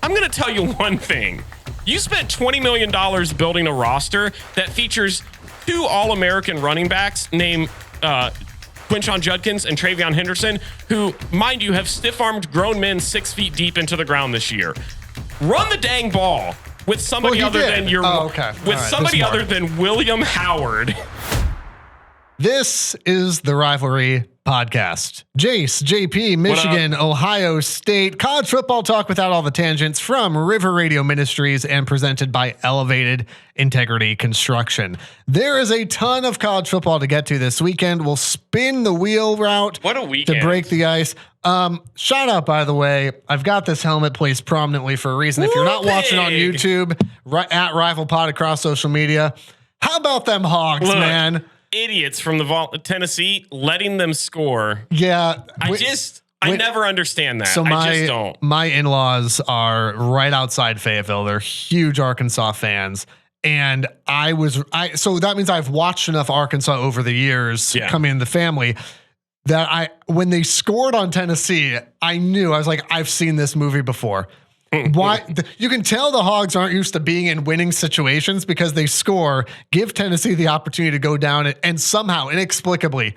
I'm going to tell you one thing. You spent $20 million building a roster that features 2 All-American running backs named Quinshon Judkins and Travion Henderson, who, mind you, have stiff-armed grown men 6 feet deep into the ground this year. Run the dang ball with somebody other than your somebody other than William Howard. This is the Rivalry Podcast. Jace, JP, Michigan, Ohio State, college football talk without all the tangents from River Radio Ministries and presented by Elevated Integrity Construction. There is a ton of college football to get to this weekend. We'll spin the wheel route What a weekend. to break the ice. Shout out, by the way, I've got this helmet placed prominently for a reason. If you're not watching on YouTube, at Rival Pod across social media, how about them Hogs, man? Idiots from the Tennessee letting them score. Yeah. I never understand that. So I just don't. My in-laws are right outside Fayetteville. They're huge Arkansas fans. And so that means I've watched enough Arkansas over the years coming in the family that when they scored on Tennessee, I was like, I've seen this movie before. Why? You can tell the Hogs aren't used to being in winning situations because they score, give Tennessee the opportunity to go down and somehow inexplicably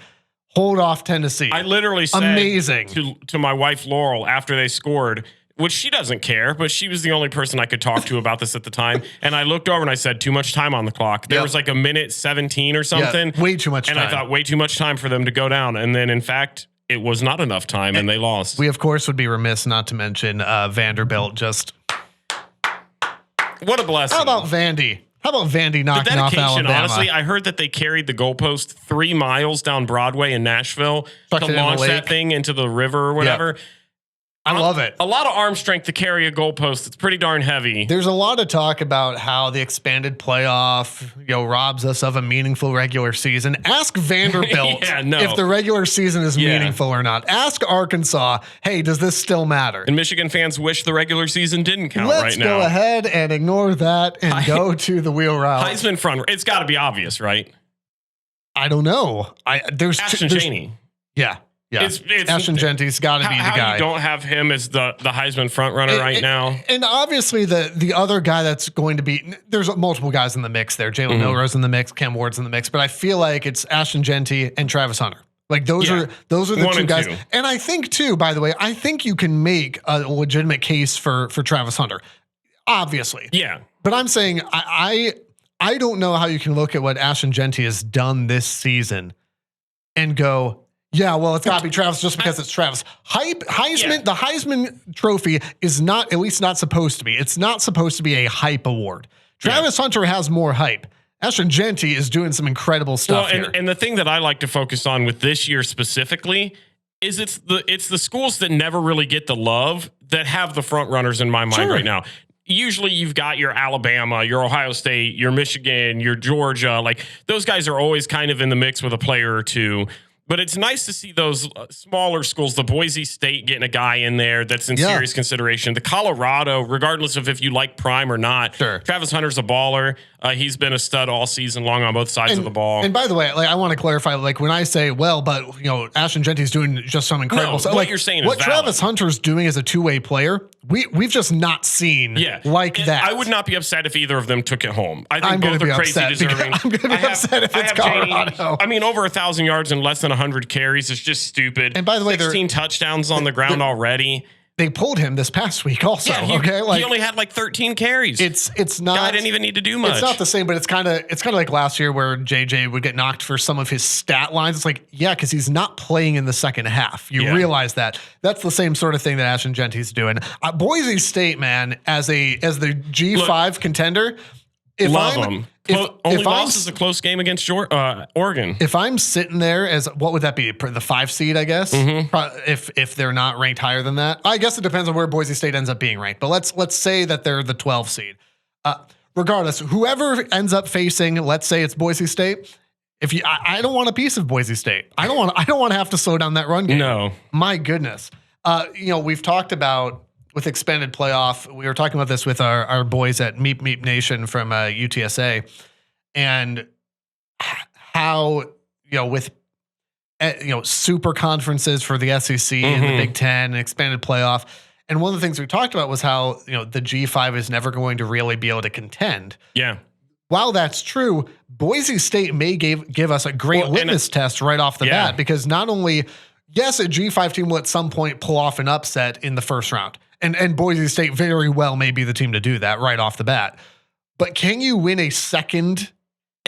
hold off Tennessee. I literally said amazing to my wife Laurel after they scored, which she doesn't care, but she was the only person I could talk to about this at the time. And I looked over and I said, too much time on the clock. There was like a minute 17 or something. Yeah, way too much time. And I thought way too much time for them to go down. And then in fact, it was not enough time and they lost. We, of course, would be remiss not to mention Vanderbilt. What a blessing. How about Vandy? Knocking off Alabama? Honestly, I heard that they carried the goalpost 3 miles down Broadway in Nashville to launch that thing into the river or whatever. Yep. I love it. A lot of arm strength to carry a goalpost. It's pretty darn heavy. There's a lot of talk about how the expanded playoff, robs us of a meaningful regular season. Ask Vanderbilt if the regular season is meaningful or not. Ask Arkansas, hey, does this still matter? And Michigan fans wish the regular season didn't count Let's right now. go ahead and ignore that and go to the wheel route. Heisman front. It's got to be obvious, right? I don't know. Ashton Jeanty. Yeah. Yeah, Ashton Jeanty's got to be the guy. You don't have him as the Heisman front runner right now. And obviously the other guy that's going to be, there's multiple guys in the mix there. Jalen Milrose in the mix, Cam Ward's in the mix, but I feel like it's Ashton Jeanty and Travis Hunter. Like those are the 2 guys. And I think too, by the way, I think you can make a legitimate case for Travis Hunter. Obviously. Yeah. But I'm saying I don't know how you can look at what Ashton Jeanty has done this season and go, yeah, well, it's got to be Travis just because it's Travis. Heisman, the Heisman Trophy is not, at least not supposed to be. It's not supposed to be a hype award. Travis Hunter has more hype. Ashton Jeanty is doing some incredible stuff here. And the thing that I like to focus on with this year specifically is it's the schools that never really get the love that have the front runners in my mind right now. Usually you've got your Alabama, your Ohio State, your Michigan, your Georgia. Like those guys are always kind of in the mix with a player or two. But it's nice to see those smaller schools, the Boise State getting a guy in there that's in serious consideration. The Colorado, regardless of if you like Prime or not, Travis Hunter's a baller. He's been a stud all season long on both sides of the ball. And by the way, I want to clarify, when I say, Ashton Jeanty's doing just some incredible stuff. What you're saying is what valid. Travis Hunter's doing as a two-way player, we've just not seen that. I would not be upset if either of them took it home. I think both are crazy deserving. I'm going to be upset if it's Colorado. I mean, over 1,000 yards and less than 100 carries is just stupid. And by the way, 16 touchdowns on the ground already. They pulled him this past week also. He only had 13 carries. It's not. Guy didn't even need to do much. It's not the same, but it's kind of like last year where JJ would get knocked for some of his stat lines. It's like, because he's not playing in the second half. You realize that. That's the same sort of thing that Ashton Jeanty's doing. Boise State, man, as the G5 contender. Only loss is a close game against Oregon. If I'm sitting there as, what would that be? The 5 seed, I guess. If they're not ranked higher than that, I guess it depends on where Boise State ends up being ranked. But let's say that they're the 12 seed. Regardless, whoever ends up facing, let's say it's Boise State. I don't want a piece of Boise State. I don't want to have to slow down that run game. No, my goodness. We've talked about. With expanded playoff, we were talking about this with our boys at Meep Meep Nation from UTSA, and how with super conferences for the SEC and the Big Ten and expanded playoff, And one of the things we talked about was how, the G5 is never going to really be able to contend. Yeah. While that's true, Boise State may give us a great litmus test right off the bat, because not only, yes, a G5 team will at some point pull off an upset in the first round, and Boise State very well may be the team to do that right off the bat. But can you win a second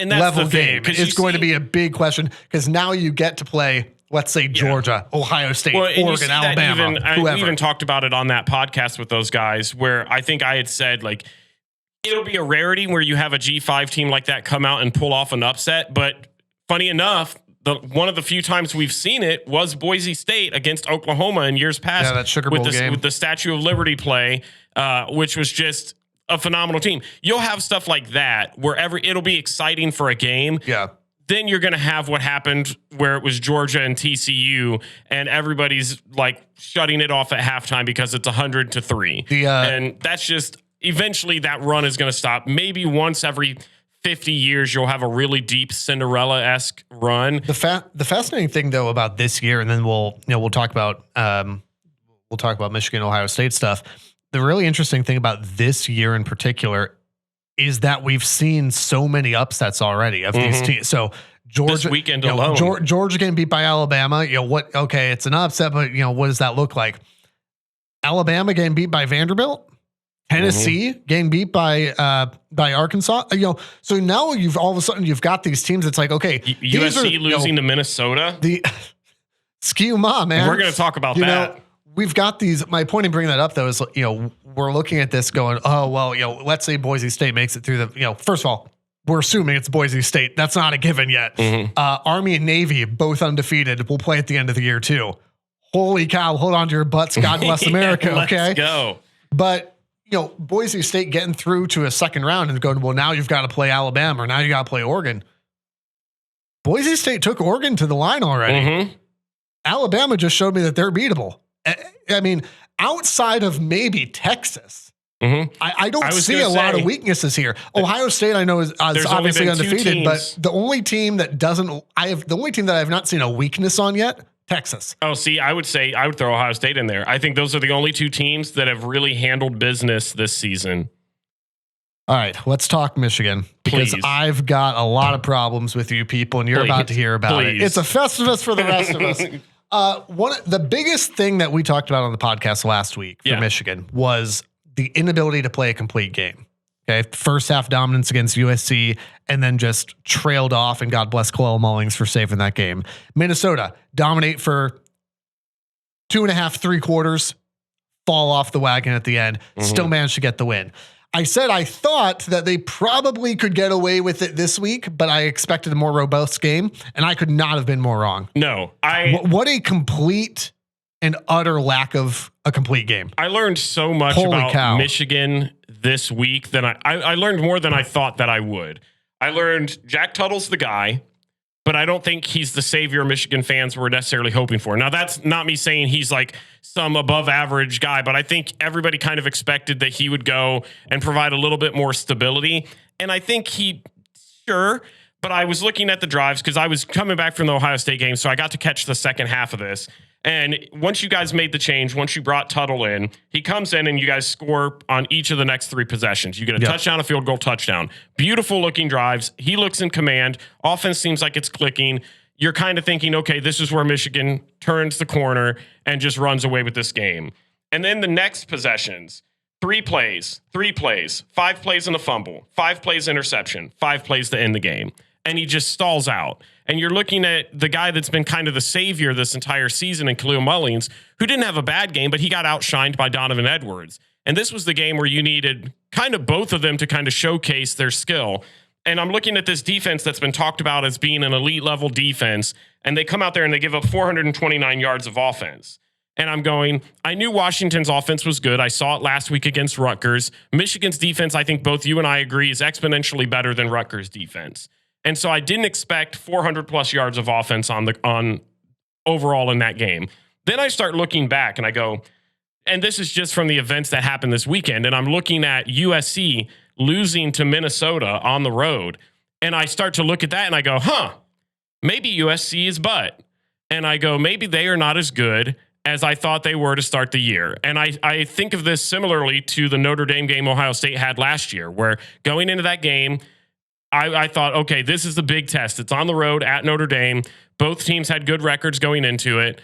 level game? It's going to be a big question, because now you get to play, let's say, Georgia, Ohio State, Oregon, Alabama, whoever. We even talked about it on that podcast with those guys, where I think I had said, like, it'll be a rarity where you have a G5 team like that come out and pull off an upset. But funny enough, one of the few times we've seen it was Boise State against Oklahoma in years past. Yeah, that Sugar Bowl game. With the Statue of Liberty play, which was just a phenomenal team. You'll have stuff like that wherever it'll be exciting for a game. Yeah. Then you're going to have what happened where it was Georgia and TCU, and everybody's like shutting it off at halftime because it's 100-3. And that's just, eventually that run is going to stop. Maybe once every 50 years, you'll have a really deep Cinderella-esque run. The fascinating thing though about this year, and then we'll talk about Michigan, Ohio State stuff. The really interesting thing about this year in particular is that we've seen so many upsets already of these teams. So Georgia, this weekend alone, Georgia getting beat by Alabama. Okay, it's an upset, but what does that look like? Alabama getting beat by Vanderbilt, Tennessee getting beat by Arkansas. So now all of a sudden you've got these teams. It's like, okay, USC losing to Minnesota. Skew ma, man. We're going to talk about that. We've got these. My point in bringing that up, though, is we're looking at this going, oh well, let's say Boise State makes it through the. First of all, we're assuming it's Boise State. That's not a given yet. Army and Navy both undefeated. Will play at the end of the year too. Holy cow! Hold on to your butts. God bless America. Okay, let's go. But Boise State getting through to a second round and going, well, now you've got to play Alabama, or now you got to play Oregon. Boise State took Oregon to the line already. Alabama just showed me that they're beatable. I mean, outside of maybe Texas, I don't see a lot of weaknesses here. Ohio State, I know, is obviously undefeated, but the only team that I have not seen a weakness on yet, Texas. Oh, see, I would throw Ohio State in there. I think those are the only two teams that have really handled business this season. All right, let's talk Michigan, because I've got a lot of problems with you people, and you're about to hear about it. It's a Festivus for the rest of us. The biggest thing that we talked about on the podcast last week for Michigan was the inability to play a complete game. Okay. First half dominance against USC, and then just trailed off, and God bless Coyle Mullings for saving that game. Minnesota dominate for 2.5, 3 quarters, fall off the wagon at the end, still managed to get the win. I said I thought that they probably could get away with it this week, but I expected a more robust game, and I could not have been more wrong. No, what a complete and utter lack of a complete game. I learned so much about Michigan this week that I learned more than I thought that I would. I learned Jack Tuttle's the guy, but I don't think he's the savior Michigan fans were necessarily hoping for. Now, that's not me saying he's like some above average guy, but I think everybody kind of expected that he would go and provide a little bit more stability. And I think but I was looking at the drives because I was coming back from the Ohio State game, so I got to catch the second half of this. And once you guys made the change, once you brought Tuttle in, he comes in and you guys score on each of the next 3 possessions. You get a touchdown, a field goal, touchdown. Beautiful looking drives. He looks in command. Offense seems like it's clicking. You're kind of thinking, okay, this is where Michigan turns the corner and just runs away with this game. And then the next possessions, 3 plays, 5 plays and a fumble, 5 plays interception, 5 plays to end the game. And he just stalls out. And you're looking at the guy that's been kind of the savior this entire season in Khalil Mullings, who didn't have a bad game, but he got outshined by Donovan Edwards. And this was the game where you needed kind of both of them to kind of showcase their skill. And I'm looking at this defense that's been talked about as being an elite level defense, and they come out there and they give up 429 yards of offense. And I'm going, I knew Washington's offense was good. I saw it last week against Rutgers. Michigan's defense, I think both you and I agree, is exponentially better than Rutgers' defense. And so I didn't expect 400 plus yards of offense on overall in that game. Then I start looking back and I go, and this is just from the events that happened this weekend. And I'm looking at USC losing to Minnesota on the road. And I start to look at that and I go, maybe USC is butt. And I go, maybe they are not as good as I thought they were to start the year. And I think of this similarly to the Notre Dame game Ohio State had last year, where going into that game, I thought, okay, this is the big test. It's on the road at Notre Dame. Both teams had good records going into it.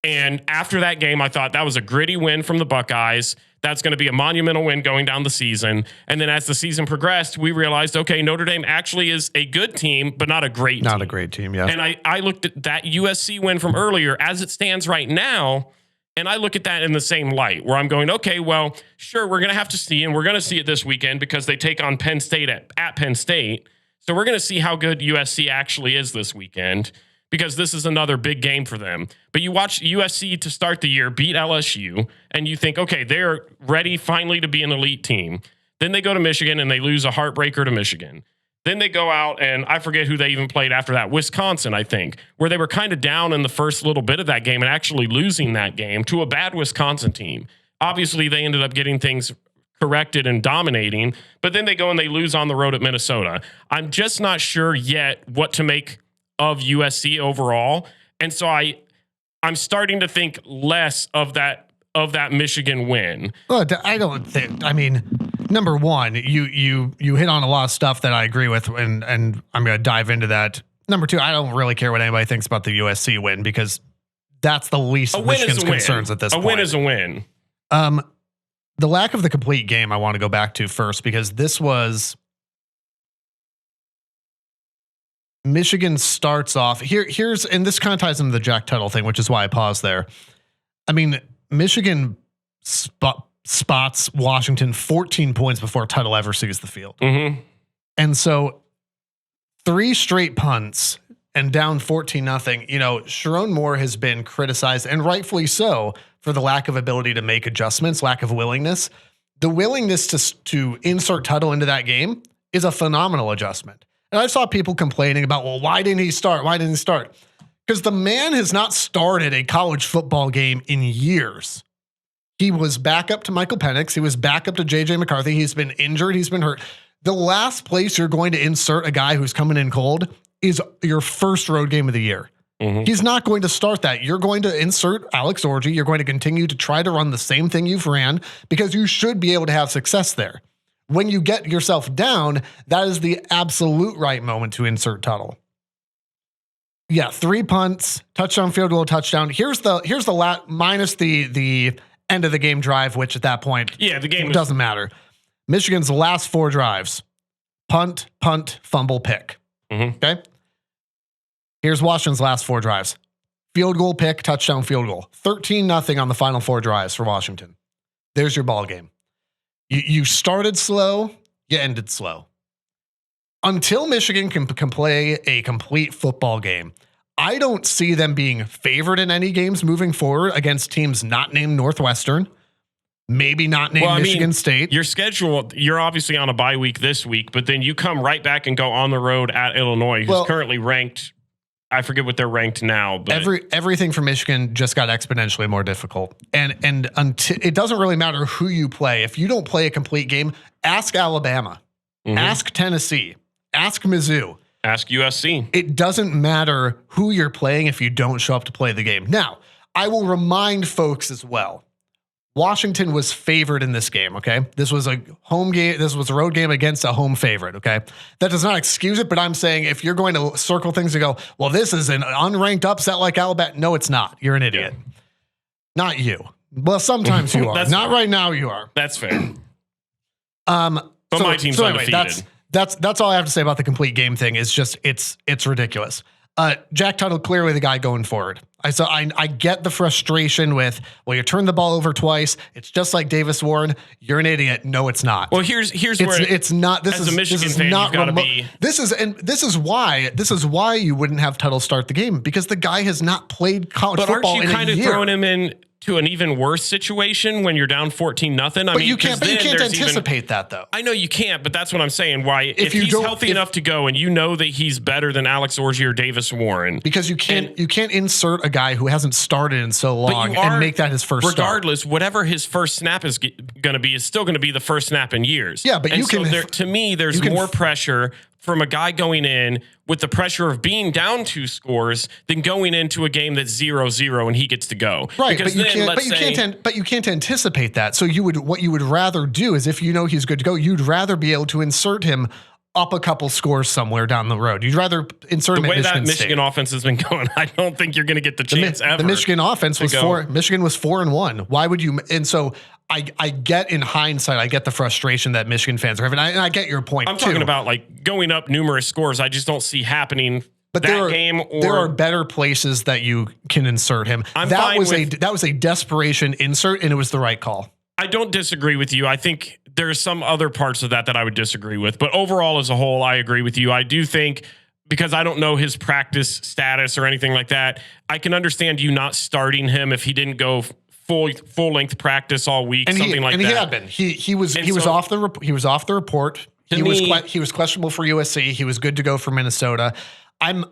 And after that game, I thought that was a gritty win from the Buckeyes. That's going to be a monumental win going down the season. And then as the season progressed, we realized, okay, Notre Dame actually is a good team, but not a great team. Not a great team, yeah. And I looked at that USC win from earlier as it stands right now, and I look at that in the same light, where I'm going, okay, well, sure, we're going to have to see, and we're going to see it this weekend because they take on Penn State at Penn State. So we're going to see how good USC actually is this weekend, because this is another big game for them. But you watch USC to start the year beat LSU, and you think, okay, they're ready finally to be an elite team. Then they go to Michigan, and they lose a heartbreaker to Michigan. Then they go out, and I forget who they even played after that, Wisconsin, I think, where they were kind of down in the first little bit of that game and actually losing that game to a bad Wisconsin team. Obviously, they ended up getting things corrected and dominating, but then they go and they lose on the road at Minnesota. I'm just not sure yet what to make of USC overall. And so I'm starting to think less of that Michigan win. Well, I don't think, I mean, number one, you hit on a lot of stuff that I agree with, and I'm going to dive into that. Number two, I don't really care what anybody thinks about the USC win, because that's the least of Michigan's concerns at this point. A win is a win. The lack of the complete game I want to go back to first, because this was Michigan starts off here's, and this kind of ties into the Jack Tuttle thing, which is why I paused there. I mean, Michigan spots Washington 14 points before Tuttle ever sees the field. Mm-hmm. And so 3 straight punts and down 14-0. You know, Sharon Moore has been criticized, and rightfully so, for the lack of ability to make adjustments, lack of willingness. The willingness to insert Tuttle into that game is a phenomenal adjustment. And I saw people complaining about, well, why didn't he start? Why didn't he start? Because the man has not started a college football game in years. He was back up to Michael Penix. He was back up to J.J. McCarthy. He's been injured. He's been hurt. The last place you're going to insert a guy who's coming in cold is your first road game of the year. Mm-hmm. He's not going to start that. You're going to insert Alex Orji. You're going to continue to try to run the same thing you've ran, because you should be able to have success there. When you get yourself down, that is the absolute right moment to insert Tuttle. Yeah, 3 punts, touchdown, field goal, touchdown. Here's the minus the end of the game drive, which at that point, yeah, the game doesn't matter. Michigan's last 4 drives: punt, fumble, pick. Mm-hmm. Okay. Here's Washington's last 4 drives: field goal, pick, touchdown, field goal. 13-0 on the final 4 drives for Washington. There's your ball game. You started slow, you ended slow. Until Michigan can play a complete football game, I don't see them being favored in any games moving forward against teams not named Northwestern, maybe not named Michigan State. Your schedule, you're obviously on a bye week this week, but then you come right back and go on the road at Illinois, who's currently ranked. I forget what they're ranked now, but everything for Michigan just got exponentially more difficult. And until it doesn't really matter who you play. If you don't play a complete game, ask Alabama, ask Tennessee, ask Mizzou, ask USC. It doesn't matter who you're playing if you don't show up to play the game. Now, I will remind folks as well, Washington was favored in this game, okay? This was a home game. This was a road game against a home favorite, okay? That does not excuse it, but I'm saying if you're going to circle things and go, well, this is an unranked upset like Alabama. No, it's not. You're an idiot. Yeah. Not you. Well, sometimes you are. Not right now you are. That's fair. But my team's undefeated. That's all I have to say about the complete game thing. Is just it's ridiculous. Jack Tuttle, clearly the guy going forward. I get the frustration with, well, you turned the ball over twice. It's just like Davis Warren. You're an idiot. No, it's not. Well, here's where it's not. This is a Michigan fan. You've got to be. This is why you wouldn't have Tuttle start the game, because the guy has not played college football in a year. But aren't you kind of throwing him in to an even worse situation when you're down 14-0? But you can't anticipate that, though. I know you can't, but that's what I'm saying. Why, if he's healthy enough to go, and you know that he's better than Alex Orji or Davis Warren, because you can't insert a guy who hasn't started in so long and make that his first regardless start. Whatever his first snap is going to be is still going to be the first snap in years. Yeah, but to me, there's more pressure from a guy going in with the pressure of being down 2 scores than going into a game that's 0-0 and he gets to go. Right, because but you can't anticipate that. So what you would rather do is, if you know he's good to go, you'd rather be able to insert him up a couple scores somewhere down the road. You'd rather insert him at Michigan State. The way that Michigan offense has been going, I don't think you're going to get the chance ever. The Michigan offense was Michigan was 4-1. Why would you? And so I get, in hindsight, I get the frustration that Michigan fans are having. And I get your point. I'm talking about like going up numerous scores. I just don't see happening. But there are better places that you can insert him. That was a desperation insert, and it was the right call. I don't disagree with you. I think there's some other parts of that I would disagree with. But overall, as a whole, I agree with you. I do think, because I don't know his practice status or anything like that, I can understand you not starting him if he didn't go full length practice all week, something like that. And he had been. He was off the report. He was questionable for USC. He was good to go for Minnesota. And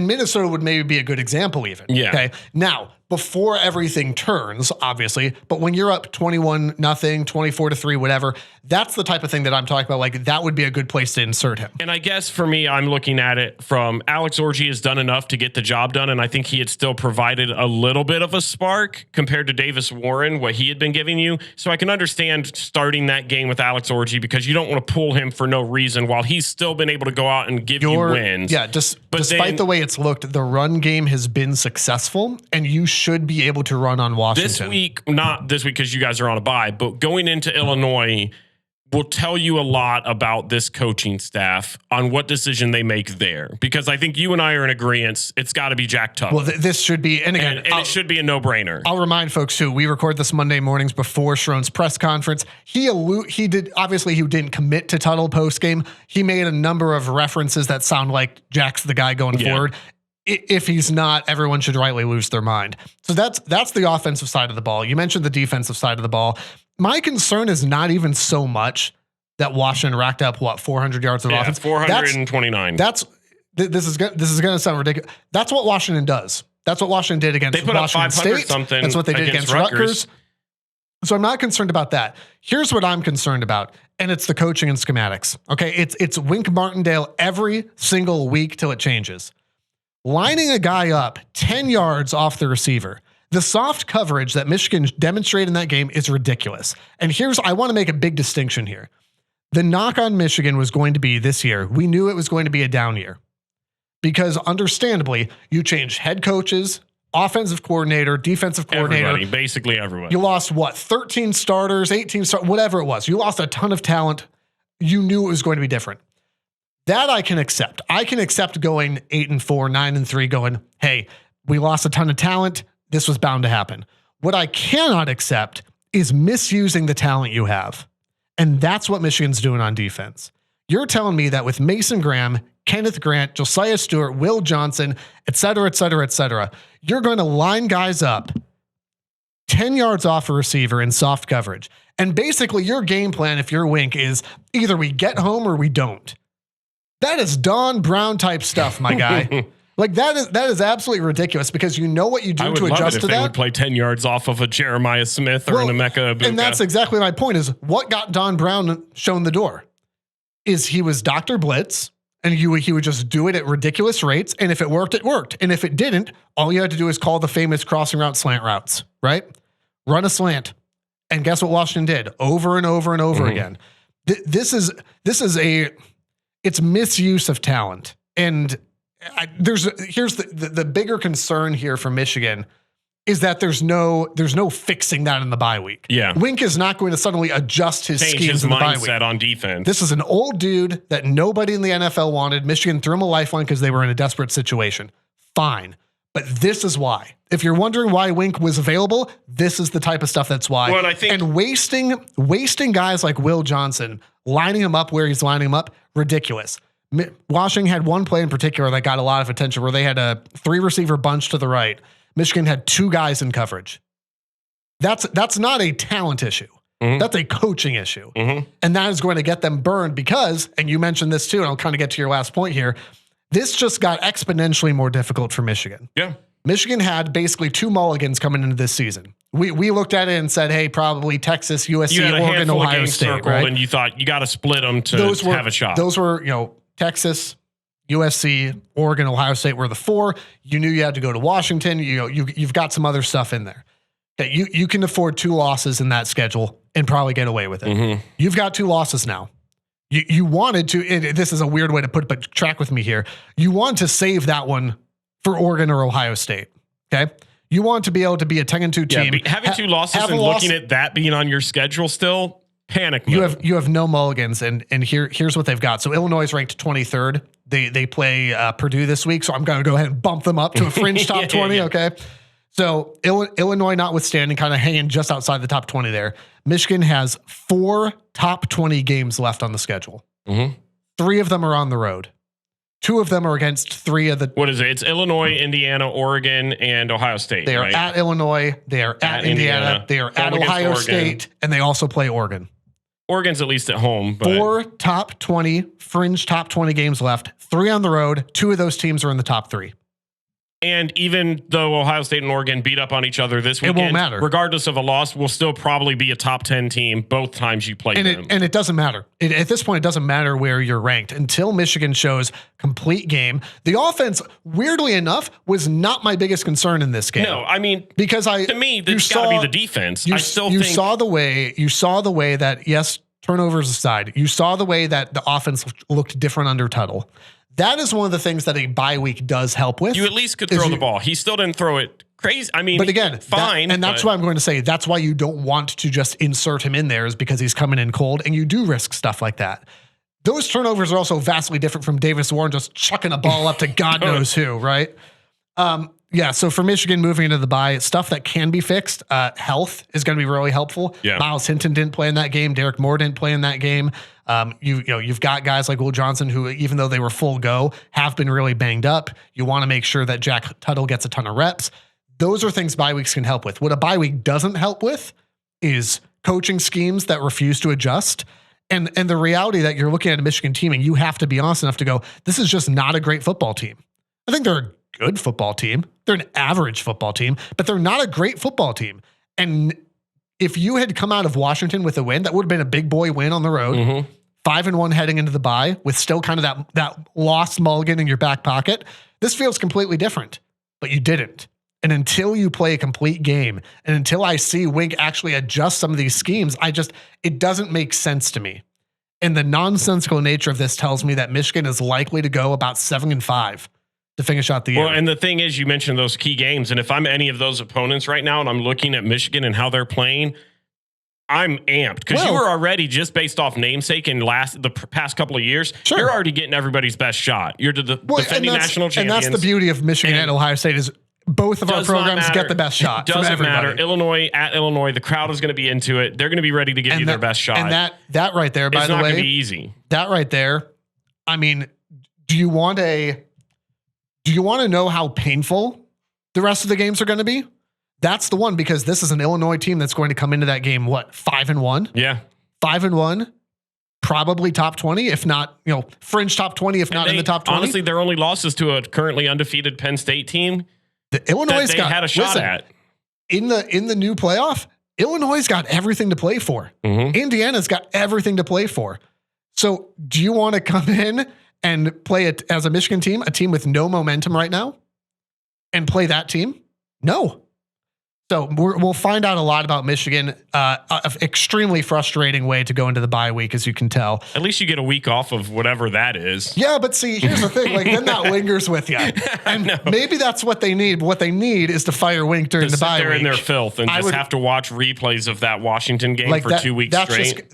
Minnesota would maybe be a good example even. Yeah. Okay. Now, before everything turns, obviously, but when you're up 21-0, 24-3, whatever, that's the type of thing that I'm talking about. Like, that would be a good place to insert him. And I guess for me, I'm looking at it from Alex Orji has done enough to get the job done. And I think he had still provided a little bit of a spark compared to Davis Warren, what he had been giving you. So I can understand starting that game with Alex Orji, because you don't want to pull him for no reason while he's still been able to go out and give you wins. Yeah. Despite the way it's looked, the run game has been successful, and you should be able to run on Washington. Not this week because you guys are on a bye, but going into Illinois will tell you a lot about this coaching staff on what decision they make there. Because I think you and I are in agreement. It's got to be Jack Tuttle. Well, this should be, and again, it should be a no-brainer. I'll remind folks too, we record this Monday mornings before Schroen's press conference. He didn't commit to Tuttle post game. He made a number of references that sound like Jack's the guy going forward. If he's not, everyone should rightly lose their mind. So that's the offensive side of the ball. You mentioned the defensive side of the ball. My concern is not even so much that Washington racked up 400 yards of offense. 429. This is going to sound ridiculous. That's what Washington does. That's what Washington did against Washington State. They put up 500 something. That's what they did against Rutgers. So I'm not concerned about that. Here's what I'm concerned about, and it's the coaching and schematics. Okay, it's Wink Martindale every single week till it changes. Lining a guy up 10 yards off the receiver. The soft coverage that Michigan demonstrated in that game is ridiculous. And I want to make a big distinction here. The knock on Michigan was going to be this year. We knew it was going to be a down year, because understandably, you changed head coaches, offensive coordinator, defensive coordinator. Basically everyone. You lost 13 starters, 18 starters, whatever it was. You lost a ton of talent. You knew it was going to be different. That I can accept. I can accept going 8-4, 9-3, going, hey, we lost a ton of talent. This was bound to happen. What I cannot accept is misusing the talent you have. And that's what Michigan's doing on defense. You're telling me that with Mason Graham, Kenneth Grant, Josiah Stewart, Will Johnson, et cetera, you're going to line guys up 10 yards off a receiver in soft coverage. And basically your game plan, if you're Wink, is either we get home or we don't. That is Don Brown type stuff, my guy. Like that is absolutely ridiculous, because you know what you do to adjust to that. They would play 10 yards off of a Jeremiah Smith or an Emeka Egbuka. And that's exactly my point, is what got Don Brown shown the door is he was Dr. Blitz, and he would just do it at ridiculous rates. And if it worked, it worked. And if it didn't, all you had to do is call the famous crossing route slant routes, right? Run a slant. And guess what Washington did over and over and over again. It's misuse of talent. And here's the bigger concern here for Michigan is that there's no fixing that in the bye week. Yeah. Wink is not going to suddenly adjust his schemes in the bye week. Mindset on defense. This is an old dude that nobody in the NFL wanted. Michigan threw him a lifeline because they were in a desperate situation. Fine. But this is why. If you're wondering why Wink was available, this is the type of stuff that's why. Well, and wasting guys like Will Johnson, lining him up where he's lining him up, ridiculous. Washington had one play in particular that got a lot of attention where they had a 3-receiver bunch to the right. Michigan had 2 guys in coverage. That's not a talent issue. Mm-hmm. That's a coaching issue. Mm-hmm. And that is going to get them burned because, and you mentioned this too, and I'll kind of get to your last point here, this just got exponentially more difficult for Michigan. Yeah. Michigan had basically 2 mulligans coming into this season. We looked at it and said, hey, probably Texas, USC, Oregon, Ohio State, right? And you thought you got to split them to have a shot. Those were, Texas, USC, Oregon, Ohio State were the 4. You knew you had to go to Washington. You've got some other stuff in there. Okay, you can afford 2 losses in that schedule and probably get away with it. Mm-hmm. You've got 2 losses now. You wanted to, this is a weird way to put it, but track with me here. You want to save that one for Oregon or Ohio State. Okay. You want to be able to be a 10-2 team. Having 2 losses and looking at that being on your schedule still, panic mode. You have no mulligans, and here's what they've got. So Illinois is ranked 23rd. They play Purdue this week, so I'm going to go ahead and bump them up to a fringe top 20. Yeah. Okay. So Illinois, notwithstanding, kind of hanging just outside the top 20 there. Michigan has 4 top 20 games left on the schedule. Mm-hmm. 3 of them are on the road. 2 of them are against 3 of the. What is it? It's Illinois, Indiana, Oregon, and Ohio State. They are right? at Illinois. They are at Indiana. They are at Ohio State, and they also play Oregon. Oregon's at least at home. But 4 top 20 fringe top 20 games left. 3 on the road. 2 of those teams are in the top 3. And even though Ohio State and Oregon beat up on each other this weekend, it won't matter. Regardless of a loss, we'll still probably be a top 10 team both times you play them. And it doesn't matter. At this point, it doesn't matter where you're ranked until Michigan shows complete game. The offense, weirdly enough, was not my biggest concern in this game. No, I mean, because to me, it's got to be the defense. You saw the way that, yes, turnovers aside, you saw the way that the offense looked different under Tuttle. That is one of the things that a bye week does help with. You at least could throw the ball. He still didn't throw it crazy. I mean, but again, fine. That's why I'm going to say that's why you don't want to just insert him in there, is because he's coming in cold, and you do risk stuff like that. Those turnovers are also vastly different from Davis Warren just chucking a ball up to God knows who, right? Yeah, so for Michigan moving into the bye, stuff that can be fixed, health is going to be really helpful. Yeah. Miles Hinton didn't play in that game. Derek Moore didn't play in that game. You've got guys like Will Johnson who, even though they were full go, have been really banged up. You want to make sure that Jack Tuttle gets a ton of reps. Those are things bye weeks can help with. What a bye week doesn't help with is coaching schemes that refuse to adjust. And the reality that you're looking at a Michigan team and you have to be honest enough to go, this is just not a great football team. I think they're a good football team. They're an average football team, but they're not a great football team. And if you had come out of Washington with a win, that would have been a big boy win on the road. Mm-hmm. 5-1 heading into the bye with still kind of that lost mulligan in your back pocket. This feels completely different, but you didn't. And until you play a complete game and until I see Wink actually adjust some of these schemes, it doesn't make sense to me. And the nonsensical nature of this tells me that Michigan is likely to go about 7-5 to finish out the year. Well, and the thing is, you mentioned those key games. And if I'm any of those opponents right now and I'm looking at Michigan and how they're playing, I'm amped because you were already, just based off namesake and the past couple of years, you're already getting everybody's best shot. You're the defending national champions. And that's the beauty of Michigan and Ohio State is both of our programs get the best shot. It doesn't matter. Illinois, the crowd is going to be into it. They're going to be ready to give you their best shot. And that right there, by the way, it's not going to be easy. That right there. I mean, do you want to know how painful the rest of the games are going to be? That's the one, because this is an Illinois team that's going to come into that game, 5-1? Yeah. 5-1. Probably top 20, if not, fringe top 20, if not in the top 20. Honestly, their only losses to a currently undefeated Penn State team the Illinois had a shot at. In the new playoff, Illinois got everything to play for. Mm-hmm. Indiana's got everything to play for. So do you want to come in and play it as a Michigan team, a team with no momentum right now, and play that team? No. So we'll find out a lot about Michigan. An extremely frustrating way to go into the bye week, as you can tell. At least you get a week off of whatever that is. Yeah, but see, here's the thing. Then that lingers with you. And maybe that's what they need. What they need is to fire Wink during the bye week. They're in their filth and have to watch replays of that Washington game for 2 weeks straight.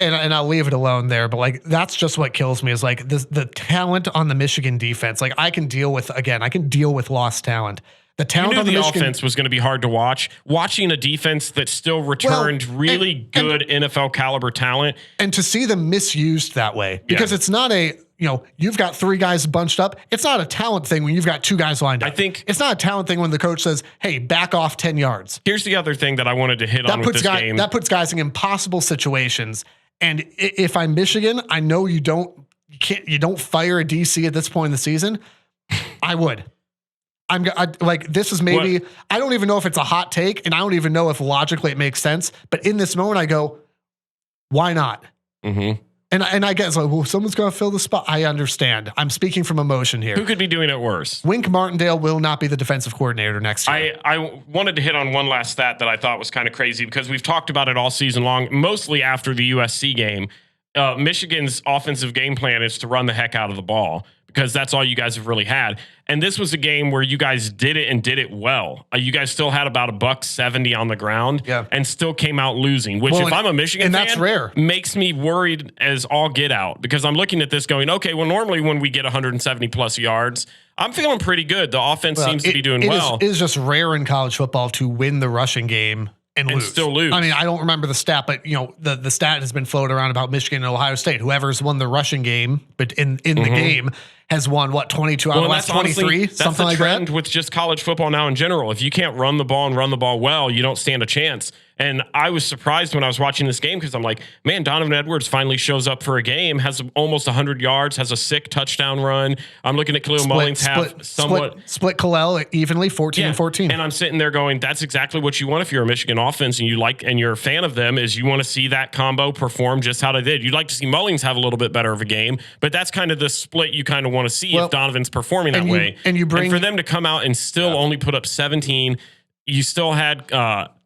And I'll leave it alone there. But that's just what kills me is the talent on the Michigan defense. I can deal with lost talent. The talent on the offense was going to be hard to watch. Watching a defense that still returned really good NFL caliber talent, and to see them misused that way, because it's not you've got 3 guys bunched up. It's not a talent thing when you've got 2 guys lined up. I think it's not a talent thing when the coach says, "Hey, back off 10 yards." Here's the other thing that I wanted to hit on with this game. That puts guys in impossible situations. And if I'm Michigan, I know you don't fire a DC at this point in the season. I would. This is maybe, I don't even know if it's a hot take, and I don't even know if logically it makes sense. But in this moment, I go, why not? Mm-hmm. And I guess, like, well, someone's going to fill the spot. I understand. I'm speaking from emotion here. Who could be doing it worse? Wink Martindale will not be the defensive coordinator next year. I wanted to hit on one last stat that I thought was kind of crazy because we've talked about it all season long, mostly after the USC game. Michigan's offensive game plan is to run the heck out of the ball because that's all you guys have really had. And this was a game where you guys did it and did it well. You guys still had about $170 on the ground and still came out losing, which if I'm a Michigan fan, that's rare. Makes me worried as all get out because I'm looking at this going, okay, well, normally when we get 170 plus yards, I'm feeling pretty good. The offense seems to be doing well. It is just rare in college football to win the rushing game and lose. Still lose. I mean, I don't remember the stat, but the stat has been floated around about Michigan and Ohio State. Whoever's won the rushing game, but in the game has won 22 out of the last 23, honestly, something like that. That's the trend with just college football now in general. If you can't run the ball and run the ball well, you don't stand a chance. And I was surprised when I was watching this game because I'm like, man, Donovan Edwards finally shows up for a game, has almost 100 yards, has a sick touchdown run. I'm looking at Khalil Mullings split Khalil evenly, 14 and 14. And I'm sitting there going, that's exactly what you want if you're a Michigan offense and you're a fan of them, is you want to see that combo perform just how they did. You'd like to see Mullings have a little bit better of a game, but that's kind of the split you kind of want to see if Donovan's performing that way. And for them to come out and still only put up 17, you still had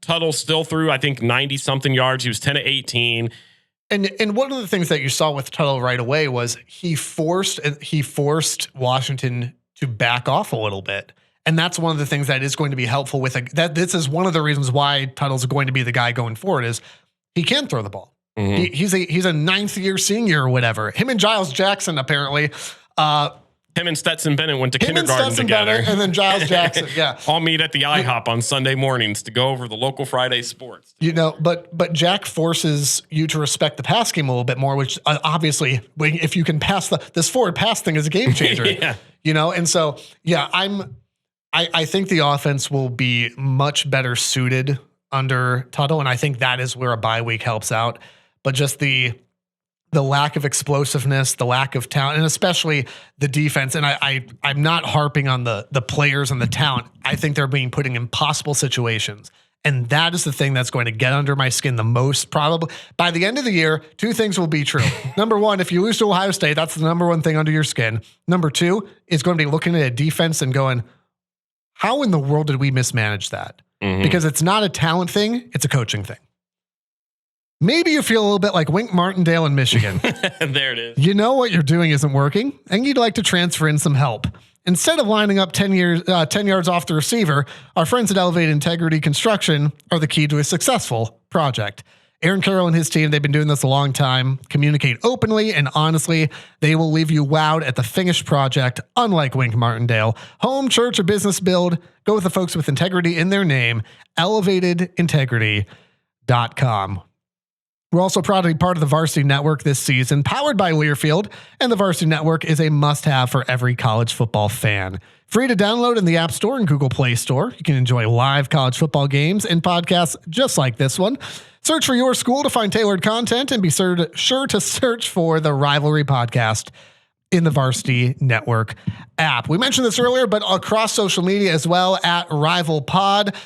Tuttle still threw, I think, 90-something yards. He was 10 of 18. And one of the things that you saw with Tuttle right away was he forced Washington to back off a little bit. And that's one of the things that is going to be helpful with this is one of the reasons why Tuttle's going to be the guy going forward is he can throw the ball. Mm-hmm. He's a ninth-year senior or whatever. Him and Giles Jackson, apparently, him and Stetson Bennett went to kindergarten together. Bennett and then Giles Jackson, all meet at the IHOP on Sunday mornings to go over the local Friday sports. But Jack forces you to respect the pass game a little bit more, which obviously, if you can pass this forward pass thing is a game changer. And so, I think the offense will be much better suited under Tuttle, and I think that is where a bye week helps out. But just the lack of explosiveness, the lack of talent, and especially the defense. And I'm not harping on the players and the talent. I think they're being put in impossible situations. And that is the thing that's going to get under my skin the most, probably. By the end of the year, two things will be true. Number one, if you lose to Ohio State, that's the number one thing under your skin. Number two, is going to be looking at a defense and going, how in the world did we mismanage that? Mm-hmm. Because it's not a talent thing, it's a coaching thing. Maybe you feel a little bit like Wink Martindale in Michigan. There it is. You know what you're doing isn't working, and you'd like to transfer in some help. Instead of lining up 10 yards off the receiver, our friends at Elevated Integrity Construction are the key to a successful project. Aaron Carroll and his team, they've been doing this a long time. Communicate openly and honestly. They will leave you wowed at the finished project, unlike Wink Martindale. Home, church, or business build, go with the folks with integrity in their name, elevatedintegrity.com. We're also proud to be part of the Varsity Network this season, powered by Learfield, and the Varsity Network is a must-have for every college football fan. Free to download in the App Store and Google Play Store. You can enjoy live college football games and podcasts just like this one. Search for your school to find tailored content and be sure to search for the Rivalry Podcast in the Varsity Network app. We mentioned this earlier, but across social media as well at Rival Pod,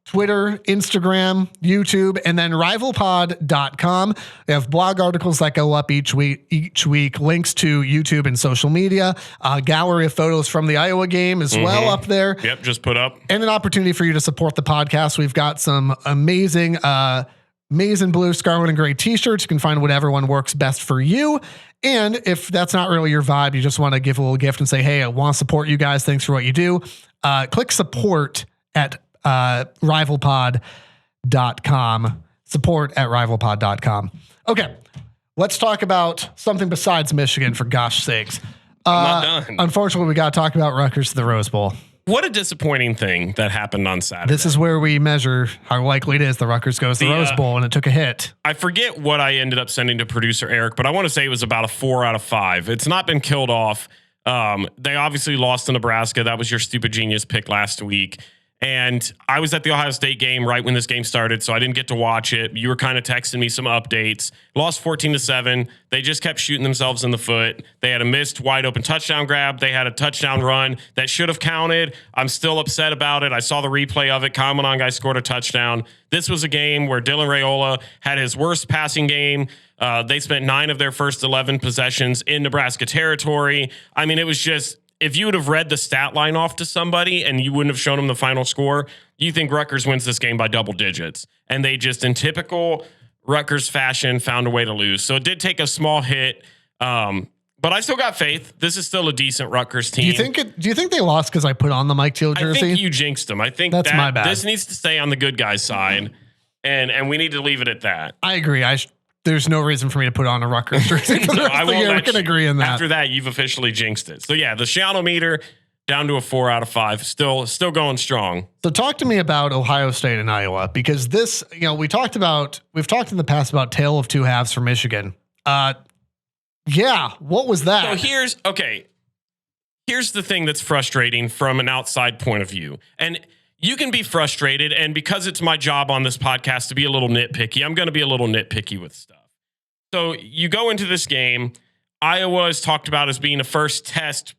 Twitter, Instagram, YouTube, and then rivalpod.com. We have blog articles that go up each week, links to YouTube and social media, gallery of photos from the Iowa game as well up there. Yep, just put up. And an opportunity for you to support the podcast. We've got some amazing maize and blue, scarlet and gray t-shirts. You can find whatever one works best for you. And if that's not really your vibe, you just want to give a little gift and say, hey, I want to support you guys. Thanks for what you do. Click support at rivalpod.com. Support at rivalpod.com. Okay. Let's talk about something besides Michigan, for gosh sakes. I'm not done. Unfortunately, we got to talk about Rutgers to the Rose Bowl. What a disappointing thing that happened on Saturday. This is where we measure how likely it is the Rutgers goes to the Rose Bowl, and it took a hit. I forget what I ended up sending to producer Eric, but I want to say it was about a 4 out of 5. It's not been killed off. They obviously lost to Nebraska. That was your stupid genius pick last week. And I was at the Ohio State game right when this game started, so I didn't get to watch it. You were kind of texting me some updates. Lost 14-7. They just kept shooting themselves in the foot. They had a missed wide open touchdown grab. They had a touchdown run that should have counted. I'm still upset about it. I saw the replay of it. Kyle Monangai scored a touchdown. This was a game where Dylan Raiola had his worst passing game They spent 9 of their first 11 possessions in Nebraska territory. I mean, it was just, if you would have read the stat line off to somebody and you wouldn't have shown them the final score, you think Rutgers wins this game by double digits. And they just, in typical Rutgers fashion, found a way to lose. So it did take a small hit. But I still got faith. This is still a decent Rutgers team. Do you think they lost because I put on the Mike Teal jersey? I think you jinxed them. I think that's my bad. This needs to stay on the good guys' side, and we need to leave it at that. I agree. There's no reason for me to put on a Rutgers jersey for the rest of the year. We can agree on that. After that, you've officially jinxed it. So yeah, the Shiano meter down to a 4 out of 5. Still going strong. So talk to me about Ohio State and Iowa, because this, we've talked in the past about tale of two halves for Michigan. Yeah, what was that? So here's the thing that's frustrating from an outside point of view. And you can be frustrated, and because it's my job on this podcast to be a little nitpicky, I'm going to be a little nitpicky with stuff. So you go into this game, Iowa is talked about as being a first test,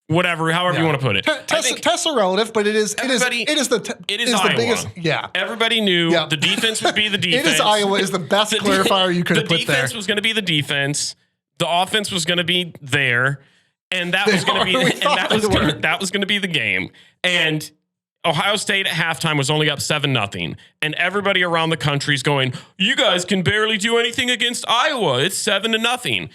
however you want to put it. Tests are relative, but it is Iowa. The biggest. Yeah, everybody knew the defense would be the defense. It is Iowa is the best clarifier you could have put there. The defense was going to be the defense. The offense was going to be there, and that was going to be that was going to be the game. And Ohio State at halftime was only up 7-0, and everybody around the country is going, "You guys can barely do anything against Iowa. It's 7-0."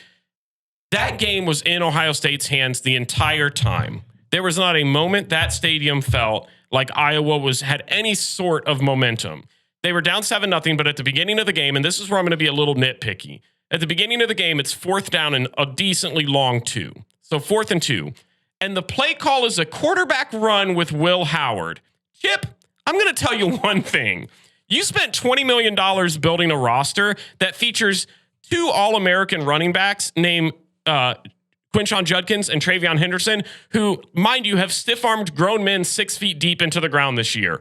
That game was in Ohio State's hands the entire time. There was not a moment that stadium felt like Iowa had any sort of momentum. They were down 7-0, but at the beginning of the game, and this is where I'm going to be a little nitpicky. At the beginning of the game, it's 4th down and a decently long 2. So 4th and 2. And the play call is a quarterback run with Will Howard. Chip, I'm going to tell you one thing. You spent $20 million building a roster that features 2 All-American running backs named Quinshon Judkins and Travion Henderson, who, mind you, have stiff-armed grown men 6 feet deep into the ground this year.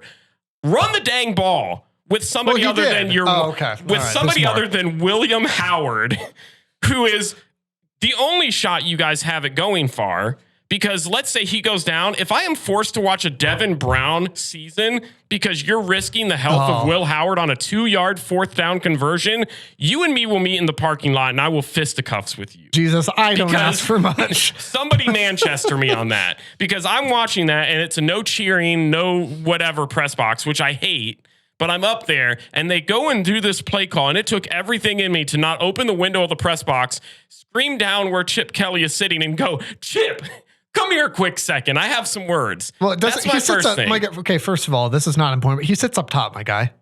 Run the dang ball with somebody other than William Howard, who is the only shot you guys have at going far. Because let's say he goes down. If I am forced to watch a Devin Brown season because you're risking the health of Will Howard on a 2-yard 4th down conversion, you and me will meet in the parking lot and I will fisticuffs with you. Jesus, I don't ask for much. Somebody Manchester me on that, because I'm watching that and it's a no cheering, no whatever press box, which I hate. But I'm up there, and they go and do this play call, and it took everything in me to not open the window of the press box, scream down where Chip Kelly is sitting, and go, "Chip, come here a quick second. I have some words." Well, that's my first thing. Okay, first of all, this is not important, but he sits up top, my guy.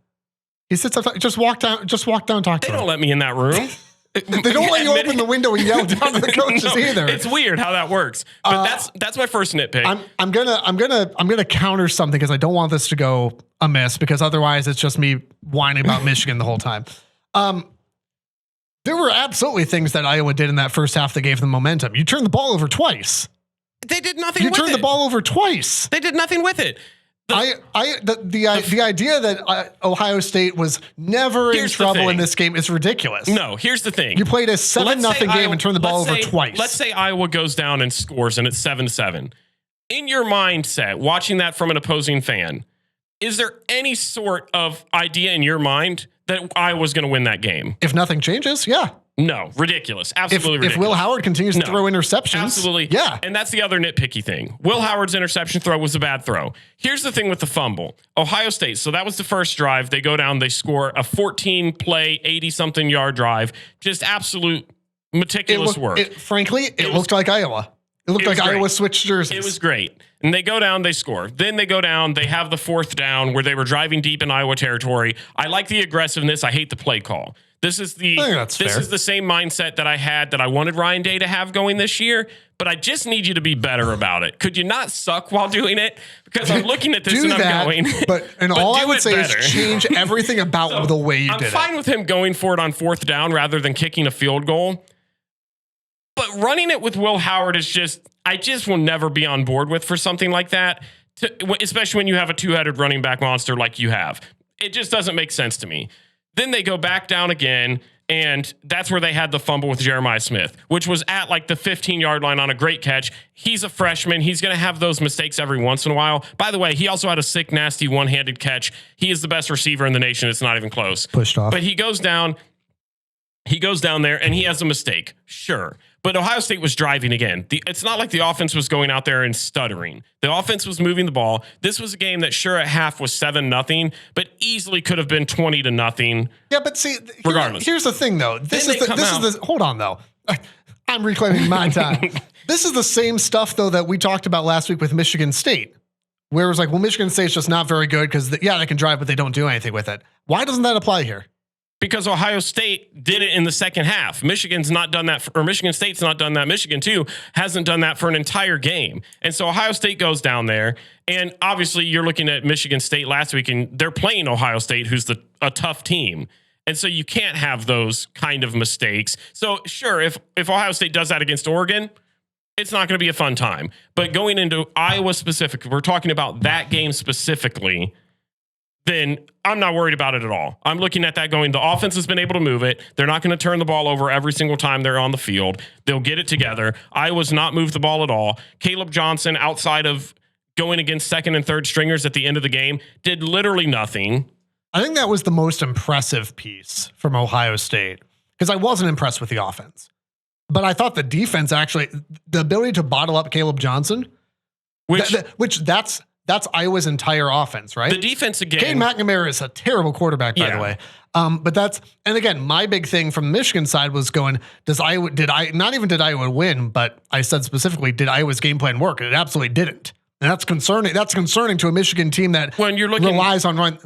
He sits up top. Just walk down and talk to him. They don't let me in that room. They don't let you open the window and yell down to the coaches either. It's weird how that works. But that's my first nitpick. I'm gonna counter something because I don't want this to go amiss, because otherwise it's just me whining about Michigan the whole time. There were absolutely things that Iowa did in that first half that gave them momentum. You turned the ball over twice. They did nothing with it. You turned the ball over twice. They did nothing with it. The idea that Ohio State was never in trouble in this game is ridiculous. No, here's the thing. You played a 7-0 game and turned the ball over twice. Let's say Iowa goes down and scores and it's 7-7. In your mindset, watching that from an opposing fan, is there any sort of idea in your mind that Iowa's going to win that game? If nothing changes, yeah. No, ridiculous. Absolutely ridiculous. If Will Howard continues to throw interceptions. Absolutely. Yeah. And that's the other nitpicky thing. Will Howard's interception throw was a bad throw. Here's the thing with the fumble. Ohio State, so that was the first drive. They go down, they score a 14-play, 80-something yard drive. Just absolute meticulous work. Frankly, it looked like Iowa. It looked like Iowa switched jerseys. It was great. And they go down, they score. Then they go down, they have the 4th down where they were driving deep in Iowa territory. I like the aggressiveness. I hate the play call. This is the same mindset that I had that I wanted Ryan Day to have going this year, but I just need you to be better about it. Could you not suck while doing it? Because I'm looking at this and I'm going. But all I would say is change everything about the way you did it. I'm fine with him going for it on 4th down rather than kicking a field goal. But running it with Will Howard is I just will never be on board with for something like that, especially when you have a 2-headed running back monster like you have. It just doesn't make sense to me. Then they go back down again, and that's where they had the fumble with Jeremiah Smith, which was at like the 15-yard line on a great catch. He's a freshman. He's going to have those mistakes every once in a while. By the way, he also had a sick, nasty one-handed catch. He is the best receiver in the nation. It's not even close. Pushed off. But he goes down. He goes down there and he has a mistake. Sure. But Ohio State was driving again. It's not like the offense was going out there and stuttering. The offense was moving the ball. This was a game that sure at half was 7-0, but easily could have been 20-0. Yeah, but see, regardless. Here's the thing though. Hold on though. I'm reclaiming my time. This is the same stuff though that we talked about last week with Michigan State, where it was like, well, Michigan State's just not very good because they can drive, but they don't do anything with it. Why doesn't that apply here? Because Ohio State did it in the second half. Michigan's not done that, or Michigan State's not done that. Michigan, too, hasn't done that for an entire game. And so Ohio State goes down there, and obviously you're looking at Michigan State last week, and they're playing Ohio State, who's a tough team. And so you can't have those kind of mistakes. So, sure, if Ohio State does that against Oregon, it's not going to be a fun time. But going into Iowa specific, we're talking about that game specifically, then I'm not worried about it at all. I'm looking at that going, the offense has been able to move it. They're not going to turn the ball over every single time they're on the field. They'll get it together. Iowa's not moved the ball at all. Caleb Johnson, outside of going against second and third stringers at the end of the game, did literally nothing. I think that was the most impressive piece from Ohio State because I wasn't impressed with the offense. But I thought the defense actually, the ability to bottle up Caleb Johnson, which that's Iowa's entire offense, right? The defense again. Cade McNamara is a terrible quarterback, by the way. But and again, my big thing from the Michigan side was going, did Iowa win, but I said specifically, did Iowa's game plan work? And it absolutely didn't. And that's concerning. That's concerning to a Michigan team that relies on run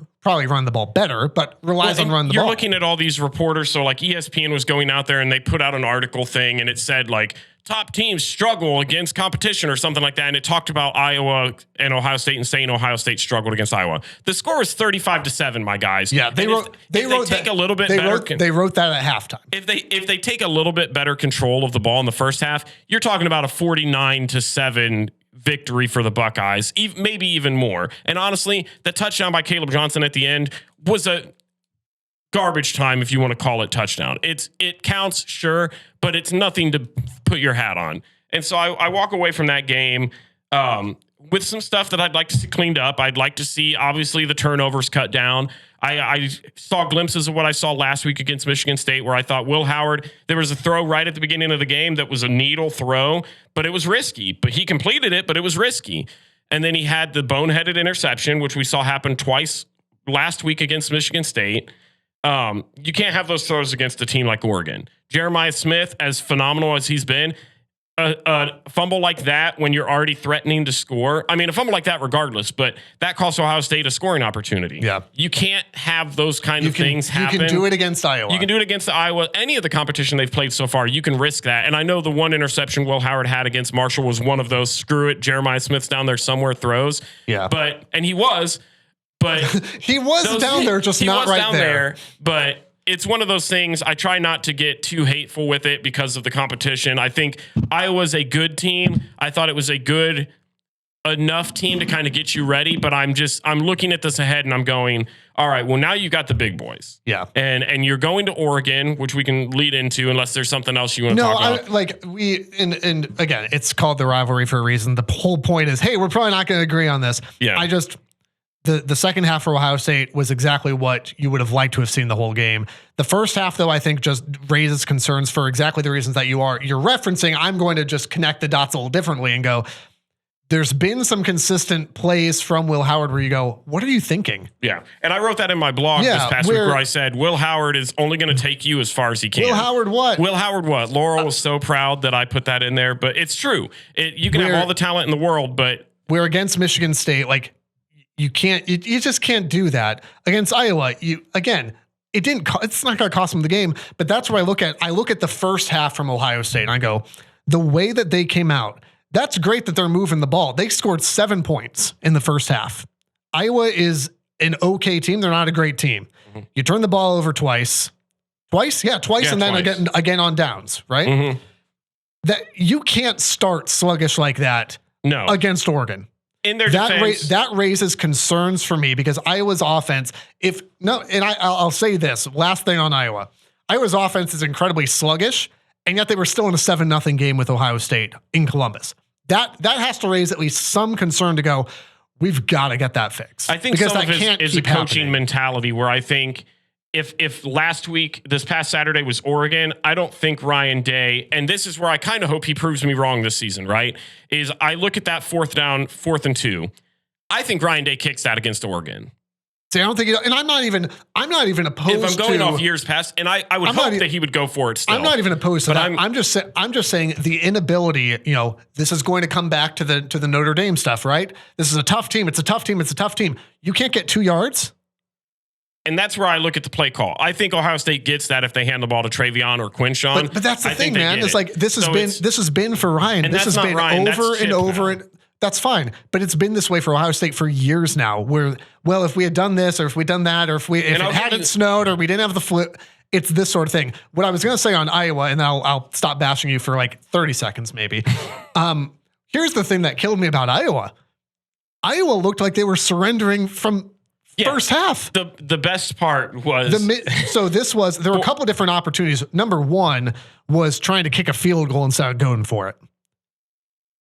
the ball better, but relies on run the ball. You're looking at all these reporters. So like ESPN was going out there and they put out an article thing and it said like top teams struggle against competition or something like that. And it talked about Iowa and Ohio State and saying Ohio State struggled against Iowa. The score is 35-7, my guys. Yeah, they wrote that at halftime. If they take a little bit better control of the ball in the first half, you're talking about a 49-7 victory for the Buckeyes, maybe even more. And honestly, the touchdown by Caleb Johnson at the end was a garbage time, if you want to call it touchdown. It counts, sure, but it's nothing to put your hat on. And so I walk away from that game with some stuff that I'd like to see cleaned up. I'd like to see, obviously, the turnovers cut down. I saw glimpses of what I saw last week against Michigan State where I thought Will Howard, there was a throw right at the beginning of the game that was a needle throw, but it was risky. But he completed it, but it was risky. And then he had the boneheaded interception, which we saw happen twice last week against Michigan State. You can't have those throws against a team like Oregon. Jeremiah Smith, as phenomenal as he's been, a fumble like that when you're already threatening to score. I mean, a fumble like that regardless, but that costs Ohio State a scoring opportunity. Yeah. You can't have those kind of things happen. You can do it against Iowa. You can do it against Iowa. Any of the competition they've played so far, you can risk that. And I know the one interception Will Howard had against Marshall was one of those screw it, Jeremiah Smith's down there somewhere throws. Yeah. He was down there, just not right there. But it's one of those things. I try not to get too hateful with it because of the competition. I think Iowa's a good team. I thought it was a good enough team to kind of get you ready, but I'm looking at this ahead and I'm going, all right, well, now you've got the big boys. Yeah. And you're going to Oregon, which we can lead into unless there's something else you want to talk about. And again, it's called the rivalry for a reason. The whole point is, hey, we're probably not going to agree on this. Yeah. The second half for Ohio State was exactly what you would have liked to have seen the whole game. The first half, though, I think just raises concerns for exactly the reasons that you're referencing. I'm going to just connect the dots a little differently and go, there's been some consistent plays from Will Howard where you go, what are you thinking? Yeah. And I wrote that in my blog this past week where I said, Will Howard is only going to take you as far as he can. Will Howard what? Laurel was so proud that I put that in there, but it's true. You can have all the talent in the world, but we're against Michigan State. Like, you just can't do that against Iowa. It's not going to cost them the game, but that's where I look at the first half from Ohio State and I go, the way that they came out, that's great that they're moving the ball. They scored 7 points in the first half. Iowa is an okay team. They're not a great team. Mm-hmm. You turn the ball over twice. Yeah, twice. And then again on downs, right? Mm-hmm. That you can't start sluggish like that against Oregon. In their defense, that raises concerns for me because Iowa's offense, I'll say this last thing on Iowa's offense is incredibly sluggish, and yet they were still in a 7-0 game with Ohio State in Columbus. That has to raise at least some concern to go, we've got to get that fixed. I think because some of it is a coaching mentality where I think if this past Saturday was Oregon, I don't think Ryan Day, and this is where I kind of hope he proves me wrong this season, right? Is I look at that 4th and 2. I think Ryan Day kicks that against Oregon. See, I don't think, and I'm not even opposed. If I'm going off years past, and I would hope that he would go for it still. I'm not even opposed to that. I'm just saying the inability. This is going to come back to the Notre Dame stuff, right? This is a tough team. It's a tough team. It's a tough team. You can't get 2 yards. And that's where I look at the play call. I think Ohio State gets that if they hand the ball to Travion or Quinshon. But that's the thing, man. It's like this has been for Ryan. This has been over and over and. That's fine, but it's been this way for Ohio State for years now. Where, well, if we had done this, or if we'd done that, or if it hadn't snowed, or we didn't have the flu, it's this sort of thing. What I was going to say on Iowa, and then I'll stop bashing you for like 30 seconds, maybe. Here's the thing that killed me about Iowa. Iowa looked like they were surrendering from first half. The best part was there were a couple of different opportunities. Number one was trying to kick a field goal instead of going for it.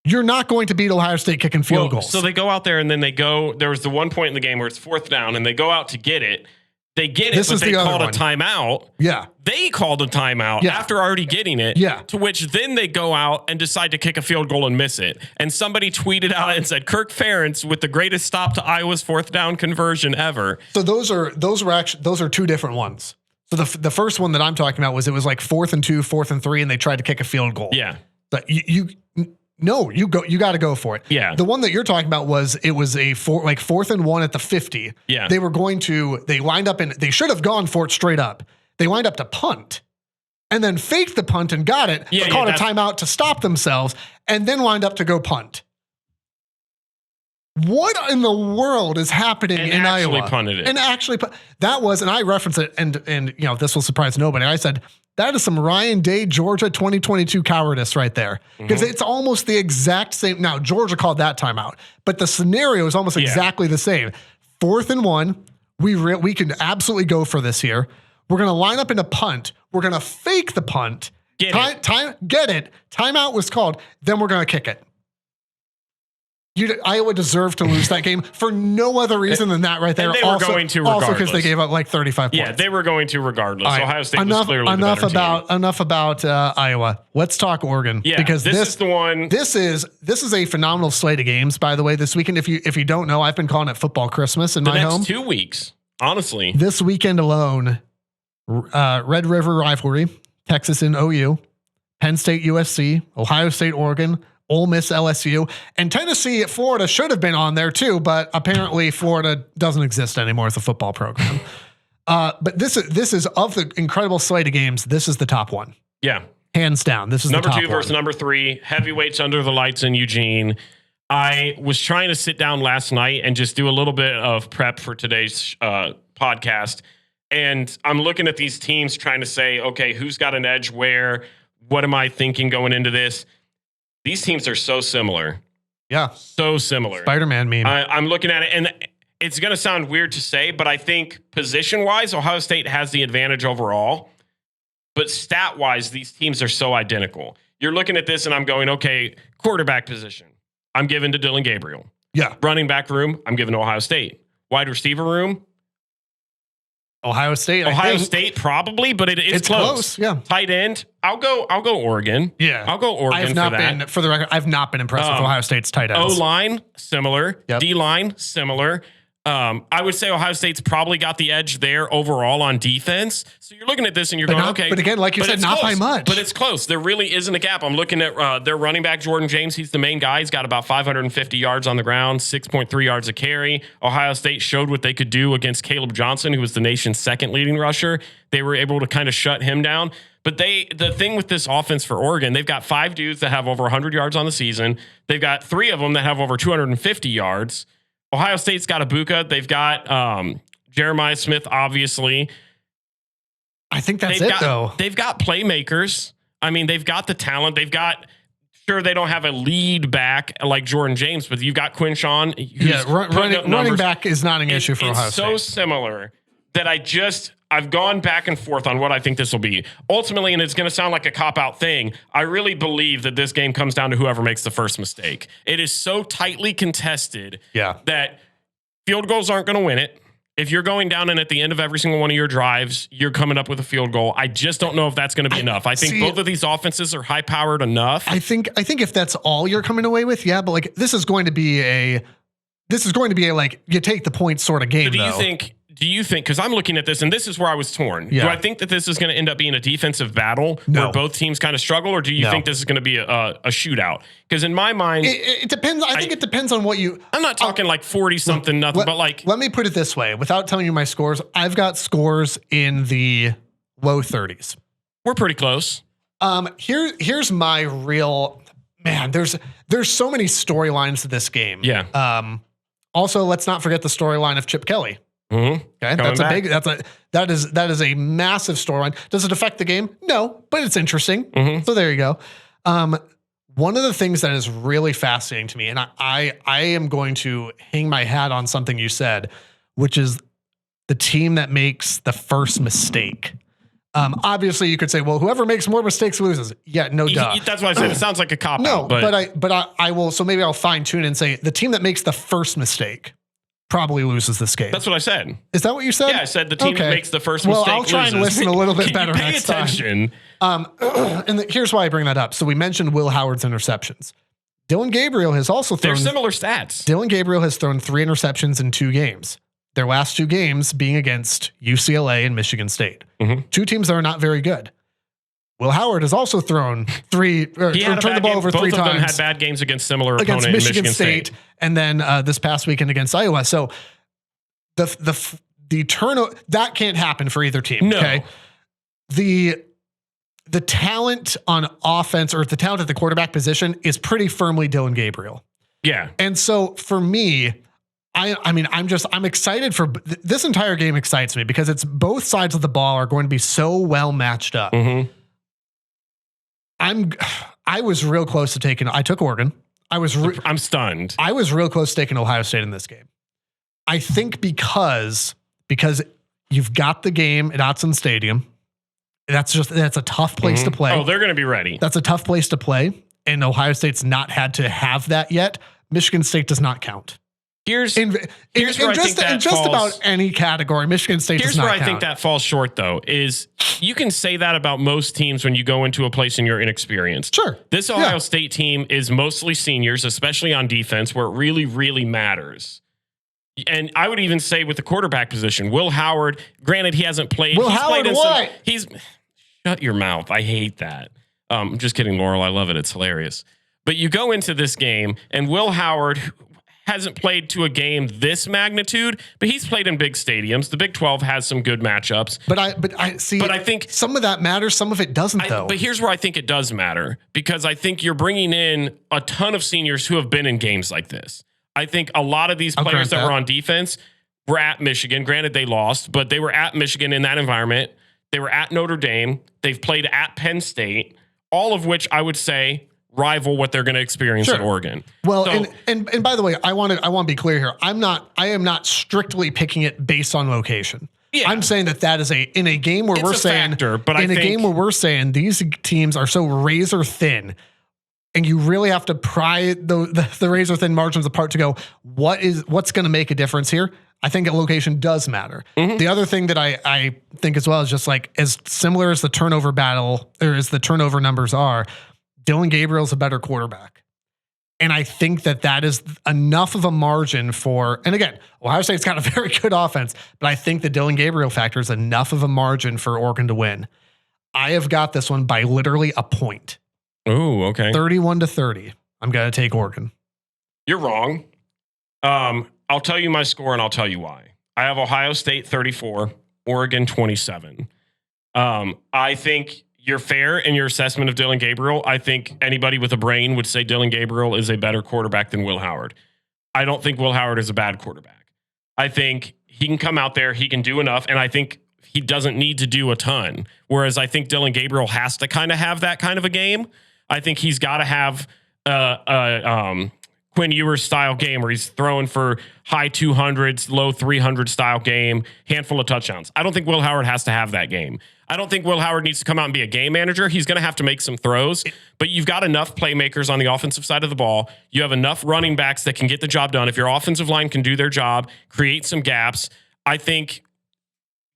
You're not going to beat Ohio State kicking field goals. So they go out there and then there was the one point in the game where it's 4th down and they go out to get it. They get it, but they called a timeout. Yeah. They called a timeout after already getting it. Yeah. To which then they go out and decide to kick a field goal and miss it. And somebody tweeted out and said, Kirk Ferentz with the greatest stop to Iowa's 4th down conversion ever. So those are 2 different ones. So the first one that I'm talking about was like 4th and 2, 4th and 3, and they tried to kick a field goal. Yeah. But you got to go for it. Yeah. The one that you're talking about was a 4th and 1 at the 50. Yeah. They lined up they should have gone for it straight up. They lined up to punt and then faked the punt and got it, but called a timeout to stop themselves and then lined up to go punt. What in the world is happening in Iowa? Punted it. And I referenced it and this will surprise nobody. I said, that is some Ryan Day, Georgia 2022 cowardice right there. Because it's almost the exact same. Now, Georgia called that timeout, but the scenario is almost exactly the same. 4th and 1, we can absolutely go for this here. We're going to line up in a punt. We're going to fake the punt. Get it. Timeout was called. Then we're going to kick it. Iowa deserved to lose that game for no other reason than that right there. And they were going to regardless. Also because they gave up like 35 points. Yeah, they were going to regardless. Right. Ohio State was clearly the better team. Enough about Iowa. Let's talk Oregon. Yeah, because this is the one. This is a phenomenal slate of games, by the way, this weekend. If you don't know, I've been calling it football Christmas in my home. 2 weeks, honestly. This weekend alone, Red River rivalry, Texas and OU, Penn State USC, Ohio State Oregon, Ole Miss LSU, and Tennessee at Florida should have been on there too, but apparently Florida doesn't exist anymore as a football program. But this is of the incredible slate of games, this is the top one. Yeah. Hands down. This is number the top 2 versus number 3, heavyweights under the lights in Eugene. I was trying to sit down last night and just do a little bit of prep for today's podcast. And I'm looking at these teams trying to say, okay, who's got an edge where? What am I thinking going into this? These teams are so similar. Yeah. So similar. Spider-Man meme. I'm looking at it, and it's going to sound weird to say, but I think position-wise, Ohio State has the advantage overall. But stat-wise, these teams are so identical. You're looking at this, and I'm going, okay, quarterback position, I'm giving to Dylan Gabriel. Yeah. Running back room, I'm giving to Ohio State. Wide receiver room, Ohio State. Ohio State probably, but it's close. Yeah. Tight end, I'll go Oregon. Yeah. I'll go Oregon for that. For the record, I've not been impressed with Ohio State's tight ends. O-line, similar. Yep. D-line, similar. I would say Ohio State's probably got the edge there overall on defense. So you're looking at this and you're going, okay. But again, like you said, not by much. But it's close. There really isn't a gap. I'm looking at their running back, Jordan James. He's the main guy. He's got about 550 yards on the ground, 6.3 yards a carry. Ohio State showed what they could do against Caleb Johnson, who was the nation's second leading rusher. They were able to kind of shut him down. But the thing with this offense for Oregon, they've got 5 dudes that have over 100 yards on the season. They've got 3 of them that have over 250 yards. Ohio State's got Ibuka. They've got Jeremiah Smith, obviously. I think that's though. They've got playmakers. I mean, they've got the talent. Sure, they don't have a lead back like Jordan James, but you've got Quinshon. Running back is not an issue for Ohio State. It's so similar that I've gone back and forth on what I think this will be. Ultimately, and it's going to sound like a cop-out thing, I really believe that this game comes down to whoever makes the first mistake. It is so tightly contested that field goals aren't going to win it. If you're going down and at the end of every single one of your drives, you're coming up with a field goal, I just don't know if that's going to be enough. I think both of these offenses are high powered enough. I think if that's all you're coming away with, yeah, but like this is going to be a like you take the point sort of game. So do you think, because I'm looking at this and this is where I was torn. Yeah. Do I think that this is going to end up being a defensive battle where both teams kind of struggle, or do you think this is going to be a shootout? Because in my mind, it depends. I think it depends on what you. I'm not talking like 40 something, nothing, but like. Let me put it this way, without telling you my scores, I've got scores in the low 30s. We're pretty close. Here's my real man. There's so many storylines to this game. Yeah. Also, let's not forget the storyline of Chip Kelly. Mm-hmm. Okay, that is a massive storyline. Does it affect the game? No, but it's interesting. Mm-hmm. So there you go. One of the things that is really fascinating to me, and I am going to hang my hat on something you said, which is the team that makes the first mistake. Obviously, you could say, well, whoever makes more mistakes loses. Yeah, no duh. That's what I said. It sounds like a cop out. But I will. So maybe I'll fine tune and say the team that makes the first mistake probably loses this game. That's what I said. Is that what you said? Yeah, I said the team that makes the first mistake I'll try and listen a little bit better pay next attention. time. And here's why I bring that up. So we mentioned Will Howard's interceptions. Dylan Gabriel has also thrown... They're similar stats. Dylan Gabriel has thrown 3 interceptions in 2 games. Their last 2 games being against UCLA and Michigan State. Mm-hmm. 2 teams that are not very good. Will Howard has also thrown 3, turned the ball over 3 times. Both of them had bad games against similar opponent in Michigan State. And then this past weekend against Iowa. So the turnover, that can't happen for either team. No. Okay. The talent on offense, or the talent at the quarterback position, is pretty firmly Dylan Gabriel. Yeah. And so for me, I'm excited for this entire game. Excites me because it's both sides of the ball are going to be so well matched up. Mm-hmm. I was real close to taking. I took Oregon. I'm stunned. I was real close to taking Ohio State in this game. I think because you've got the game at Autzen Stadium. That's a tough place to play. Oh, they're going to be ready. That's a tough place to play, and Ohio State's not had to have that yet. Michigan State does not count. Here's where I think that just falls, about any category, Michigan State does not count. Here's where I think that falls short, though, is you can say that about most teams when you go into a place and you're inexperienced. Sure. This Ohio State team is mostly seniors, especially on defense, where it really, really matters. And I would even say with the quarterback position, Will Howard, granted, he hasn't played. Will Howard what? Shut your mouth. I hate that. I'm just kidding, Laurel. I love it. It's hilarious. But you go into this game, and Will Howard hasn't played to a game this magnitude, but he's played in big stadiums. The Big 12 has some good matchups. But I think some of that matters, some of it doesn't, though. But here's where I think it does matter, because I think you're bringing in a ton of seniors who have been in games like this. I think a lot of these players that were on defense were at Michigan. Granted, they lost, but they were at Michigan in that environment. They were at Notre Dame. They've played at Penn State, all of which I would say rival what they're going to experience at Oregon. Well, so, and by the way, I want to be clear here. I am not strictly picking it based on location. Yeah. I'm saying that is in a game where we're saying, factor, but in a game where we're saying these teams are so razor thin, and you really have to pry the razor thin margins apart to go, what's going to make a difference here? I think a location does matter. Mm-hmm. The other thing that I think as well is just like, as similar as the turnover battle, or as the turnover numbers are, Dylan Gabriel's a better quarterback. And I think that is enough of a margin for, and again, Ohio State's got a very good offense, but I think the Dylan Gabriel factor is enough of a margin for Oregon to win. I have got this one by literally a point. Oh, okay. 31-30. I'm going to take Oregon. You're wrong. I'll tell you my score and I'll tell you why. I have Ohio State 34, Oregon 27. I think you're fair in your assessment of Dylan Gabriel. I think anybody with a brain would say Dylan Gabriel is a better quarterback than Will Howard. I don't think Will Howard is a bad quarterback. I think he can come out there, he can do enough, and I think he doesn't need to do a ton. Whereas I think Dylan Gabriel has to kind of have that kind of a game. I think he's got to have Quinn Ewers style game where he's throwing for high 200s, low 300 style game, handful of touchdowns. I don't think Will Howard has to have that game. I don't think Will Howard needs to come out and be a game manager. He's going to have to make some throws, but you've got enough playmakers on the offensive side of the ball. You have enough running backs that can get the job done. If your offensive line can do their job, create some gaps, I think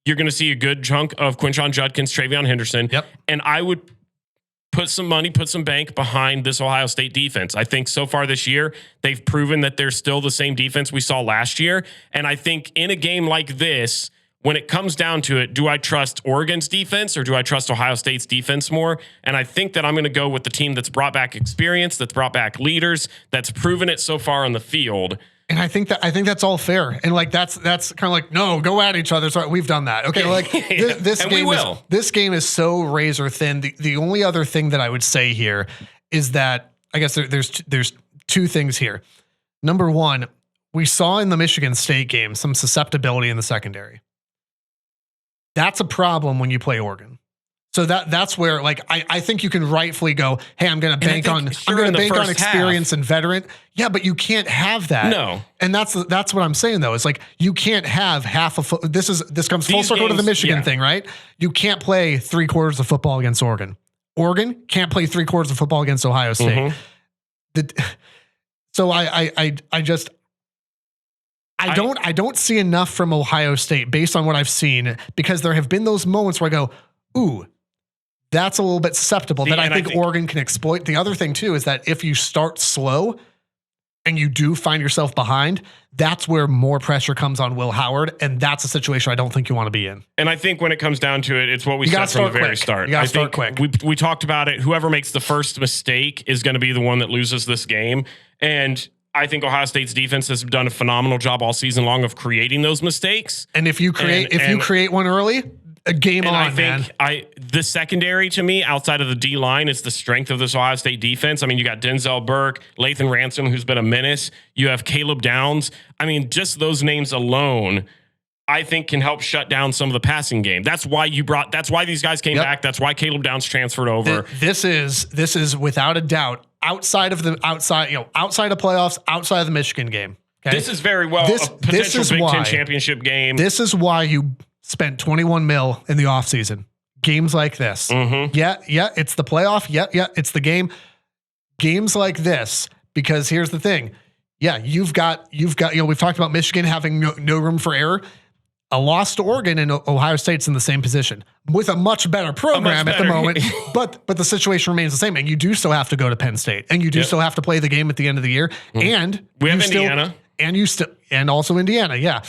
you're going to see a good chunk of Quinshon Judkins, Travion Henderson. Yep. And I would put some money, put some bank behind this Ohio State defense. I think so far this year, they've proven that they're still the same defense we saw last year. And I think in a game like this, when it comes down to it, do I trust Oregon's defense or do I trust Ohio State's defense more? And I think that I'm going to go with the team that's brought back experience, that's brought back leaders, that's proven it so far on the field. And I think that's all fair. And like that's kind of like, no, go at each other. So we've done that. Okay, like this game is so razor thin. The only other thing that I would say here is that I guess there's two things here. Number one, we saw in the Michigan State game some susceptibility in the secondary. That's a problem when you play Oregon. So that's where, like, I think you can rightfully go, hey, I'm going to bank on experience and veteran. Yeah, but you can't have that. No. And that's what I'm saying though. It's like you can't have half of this comes full circle to the Michigan thing, right? You can't play 3/4 of football against Oregon. Oregon can't play 3/4 of football against Ohio State. So I don't see enough from Ohio State based on what I've seen, because there have been those moments where I go, ooh, that's a little bit susceptible that I think Oregon can exploit. The other thing too is that if you start slow and you do find yourself behind, that's where more pressure comes on Will Howard, and that's a situation I don't think you want to be in. And I think when it comes down to it, it's what we said from the very start. You got to start quick. We talked about it. Whoever makes the first mistake is going to be the one that loses this game. And I think Ohio State's defense has done a phenomenal job all season long of creating those mistakes. And if you create one early, a game on, I think the secondary to me, outside of the D line, is the strength of this Ohio State defense. I mean, you got Denzel Burke, Lathan Ransom, who's been a menace. You have Caleb Downs. I mean, just those names alone, I think, can help shut down some of the passing game. That's why these guys came back. That's why Caleb Downs transferred over. This is without a doubt outside of playoffs, outside of the Michigan game. Okay? This is very well a potential Big Ten championship game. This is why you spent $21 million in the offseason. Games like this. Mm-hmm. Yeah, it's the playoff. Yeah, it's the game. Games like this, because here's the thing. Yeah, you've got, we've talked about Michigan having no room for error. A loss to Oregon and Ohio State's in the same position with a much better program at the moment, but the situation remains the same. And you do still have to go to Penn State, and you do still have to play the game at the end of the year. Mm-hmm. And we have Indiana, and also Indiana. Yeah.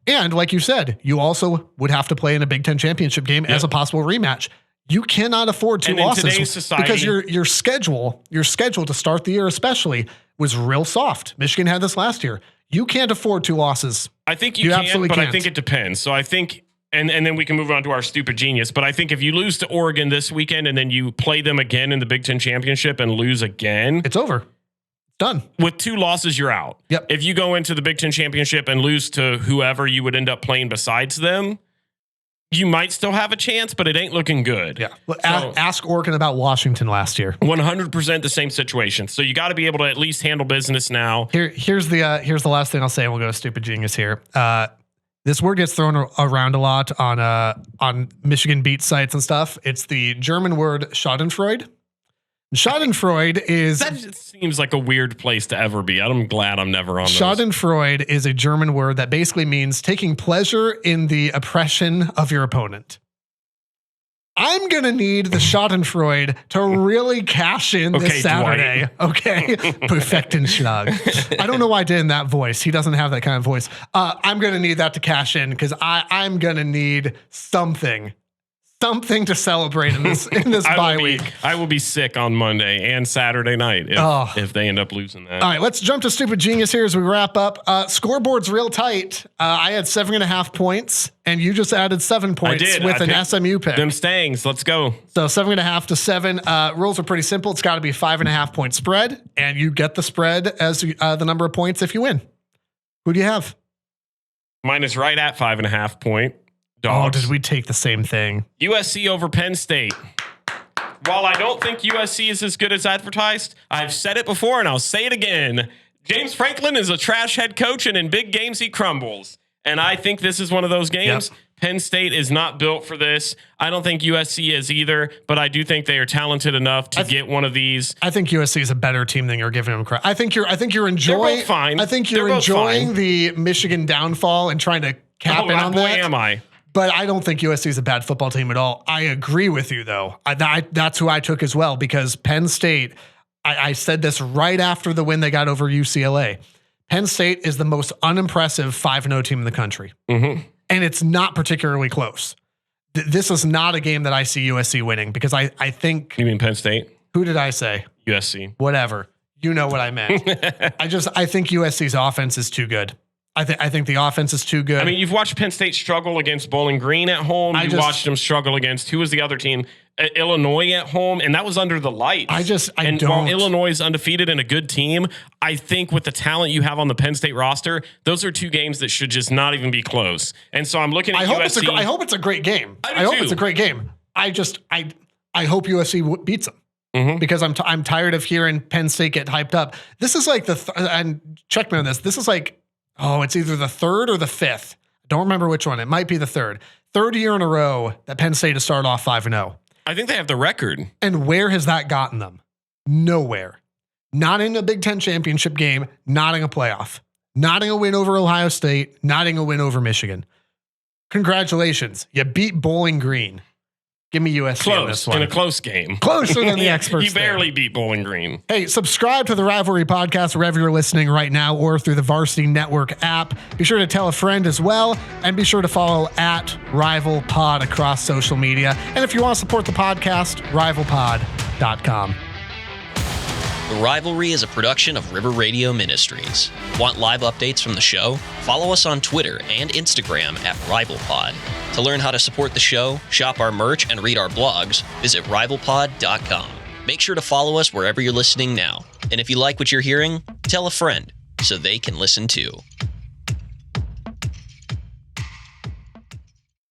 And like you said, you also would have to play in a Big Ten championship game as a possible rematch. You cannot afford two losses because your schedule to start the year especially was real soft. Michigan had this last year. You can't afford two losses. I think you can, but I think it depends. So I think, and then we can move on to our stupid genius. But I think if you lose to Oregon this weekend and then you play them again in the Big Ten championship and lose again, it's over. Done. With two losses, you're out. Yep. If you go into the Big Ten championship and lose to whoever you would end up playing besides them, you might still have a chance, but it ain't looking good. Yeah. Well, ask Oregon about Washington last year. 100% the same situation. So you got to be able to at least handle business now. Here's the last thing I'll say, and we'll go to stupid genius here. This word gets thrown around a lot on Michigan beat sites and stuff. It's the German word Schadenfreude. Schadenfreude is... That just seems like a weird place to ever be. I'm glad I'm never on those. Schadenfreude is a German word that basically means taking pleasure in the oppression of your opponent. I'm going to need the Schadenfreude to really cash in this Saturday. Dwight. Okay. Perfektenschlag. I don't know why I did in that voice. He doesn't have that kind of voice. I'm going to need that to cash in because I'm going to need something to celebrate in this bye week. I will be sick on Monday and Saturday night if they end up losing that. All right, let's jump to stupid genius here as we wrap up. Scoreboard's real tight. I had 7.5 points, and you just added 7 points with an SMU pick. Them Stangs, let's go. So 7.5 to 7. Rules are pretty simple. It's got to be 5.5 point spread, and you get the spread as the number of points if you win. Who do you have? Mine is right at 5.5 point. Dogs. Oh, did we take the same thing? USC over Penn State. While I don't think USC is as good as advertised, I've said it before and I'll say it again. James Franklin is a trash head coach, and in big games he crumbles. And I think this is one of those games. Yep. Penn State is not built for this. I don't think USC is either, but I do think they are talented enough to get one of these. I think USC is a better team than you're giving them credit. I think you're enjoying. They're both fine. I think you're enjoying the Michigan downfall and trying to capping on that. Boy, am I. But I don't think USC is a bad football team at all. I agree with you, though. That's who I took as well, because Penn State, I said this right after the win they got over UCLA. Penn State is the most unimpressive 5-0 team in the country. Mm-hmm. And it's not particularly close. This is not a game that I see USC winning, because I think... You mean Penn State? Who did I say? USC. Whatever. You know what I meant. I think USC's offense is too good. I think the offense is too good. I mean, you've watched Penn State struggle against Bowling Green at home. You watched them struggle against, who was the other team? Illinois at home, and that was under the lights. While Illinois is undefeated and a good team, I think with the talent you have on the Penn State roster, those are two games that should just not even be close. And so I'm looking at USC. I hope it's a great game. I hope it's a great game. I hope USC beats them. Mm-hmm. Because I'm tired of hearing Penn State get hyped up. This is like and check me on this. This is like, it's either the third or the fifth. I don't remember which one. It might be the third. Third year in a row that Penn State has started off 5-0. I think they have the record. And where has that gotten them? Nowhere. Not in a Big Ten championship game, not in a playoff, not in a win over Ohio State, not in a win over Michigan. Congratulations. You beat Bowling Green. Give me USC on this one. In a close game. Closer than the experts. You barely beat Bowling Green. Hey, subscribe to the Rivalry Podcast wherever you're listening right now, or through the Varsity Network app. Be sure to tell a friend as well, and be sure to follow at Rival Pod across social media. And if you want to support the podcast, rivalpod.com. The Rivalry is a production of River Radio Ministries. Want live updates from the show? Follow us on Twitter and Instagram at RivalPod. To learn how to support the show, shop our merch, and read our blogs, visit rivalpod.com. Make sure to follow us wherever you're listening now. And if you like what you're hearing, tell a friend so they can listen too.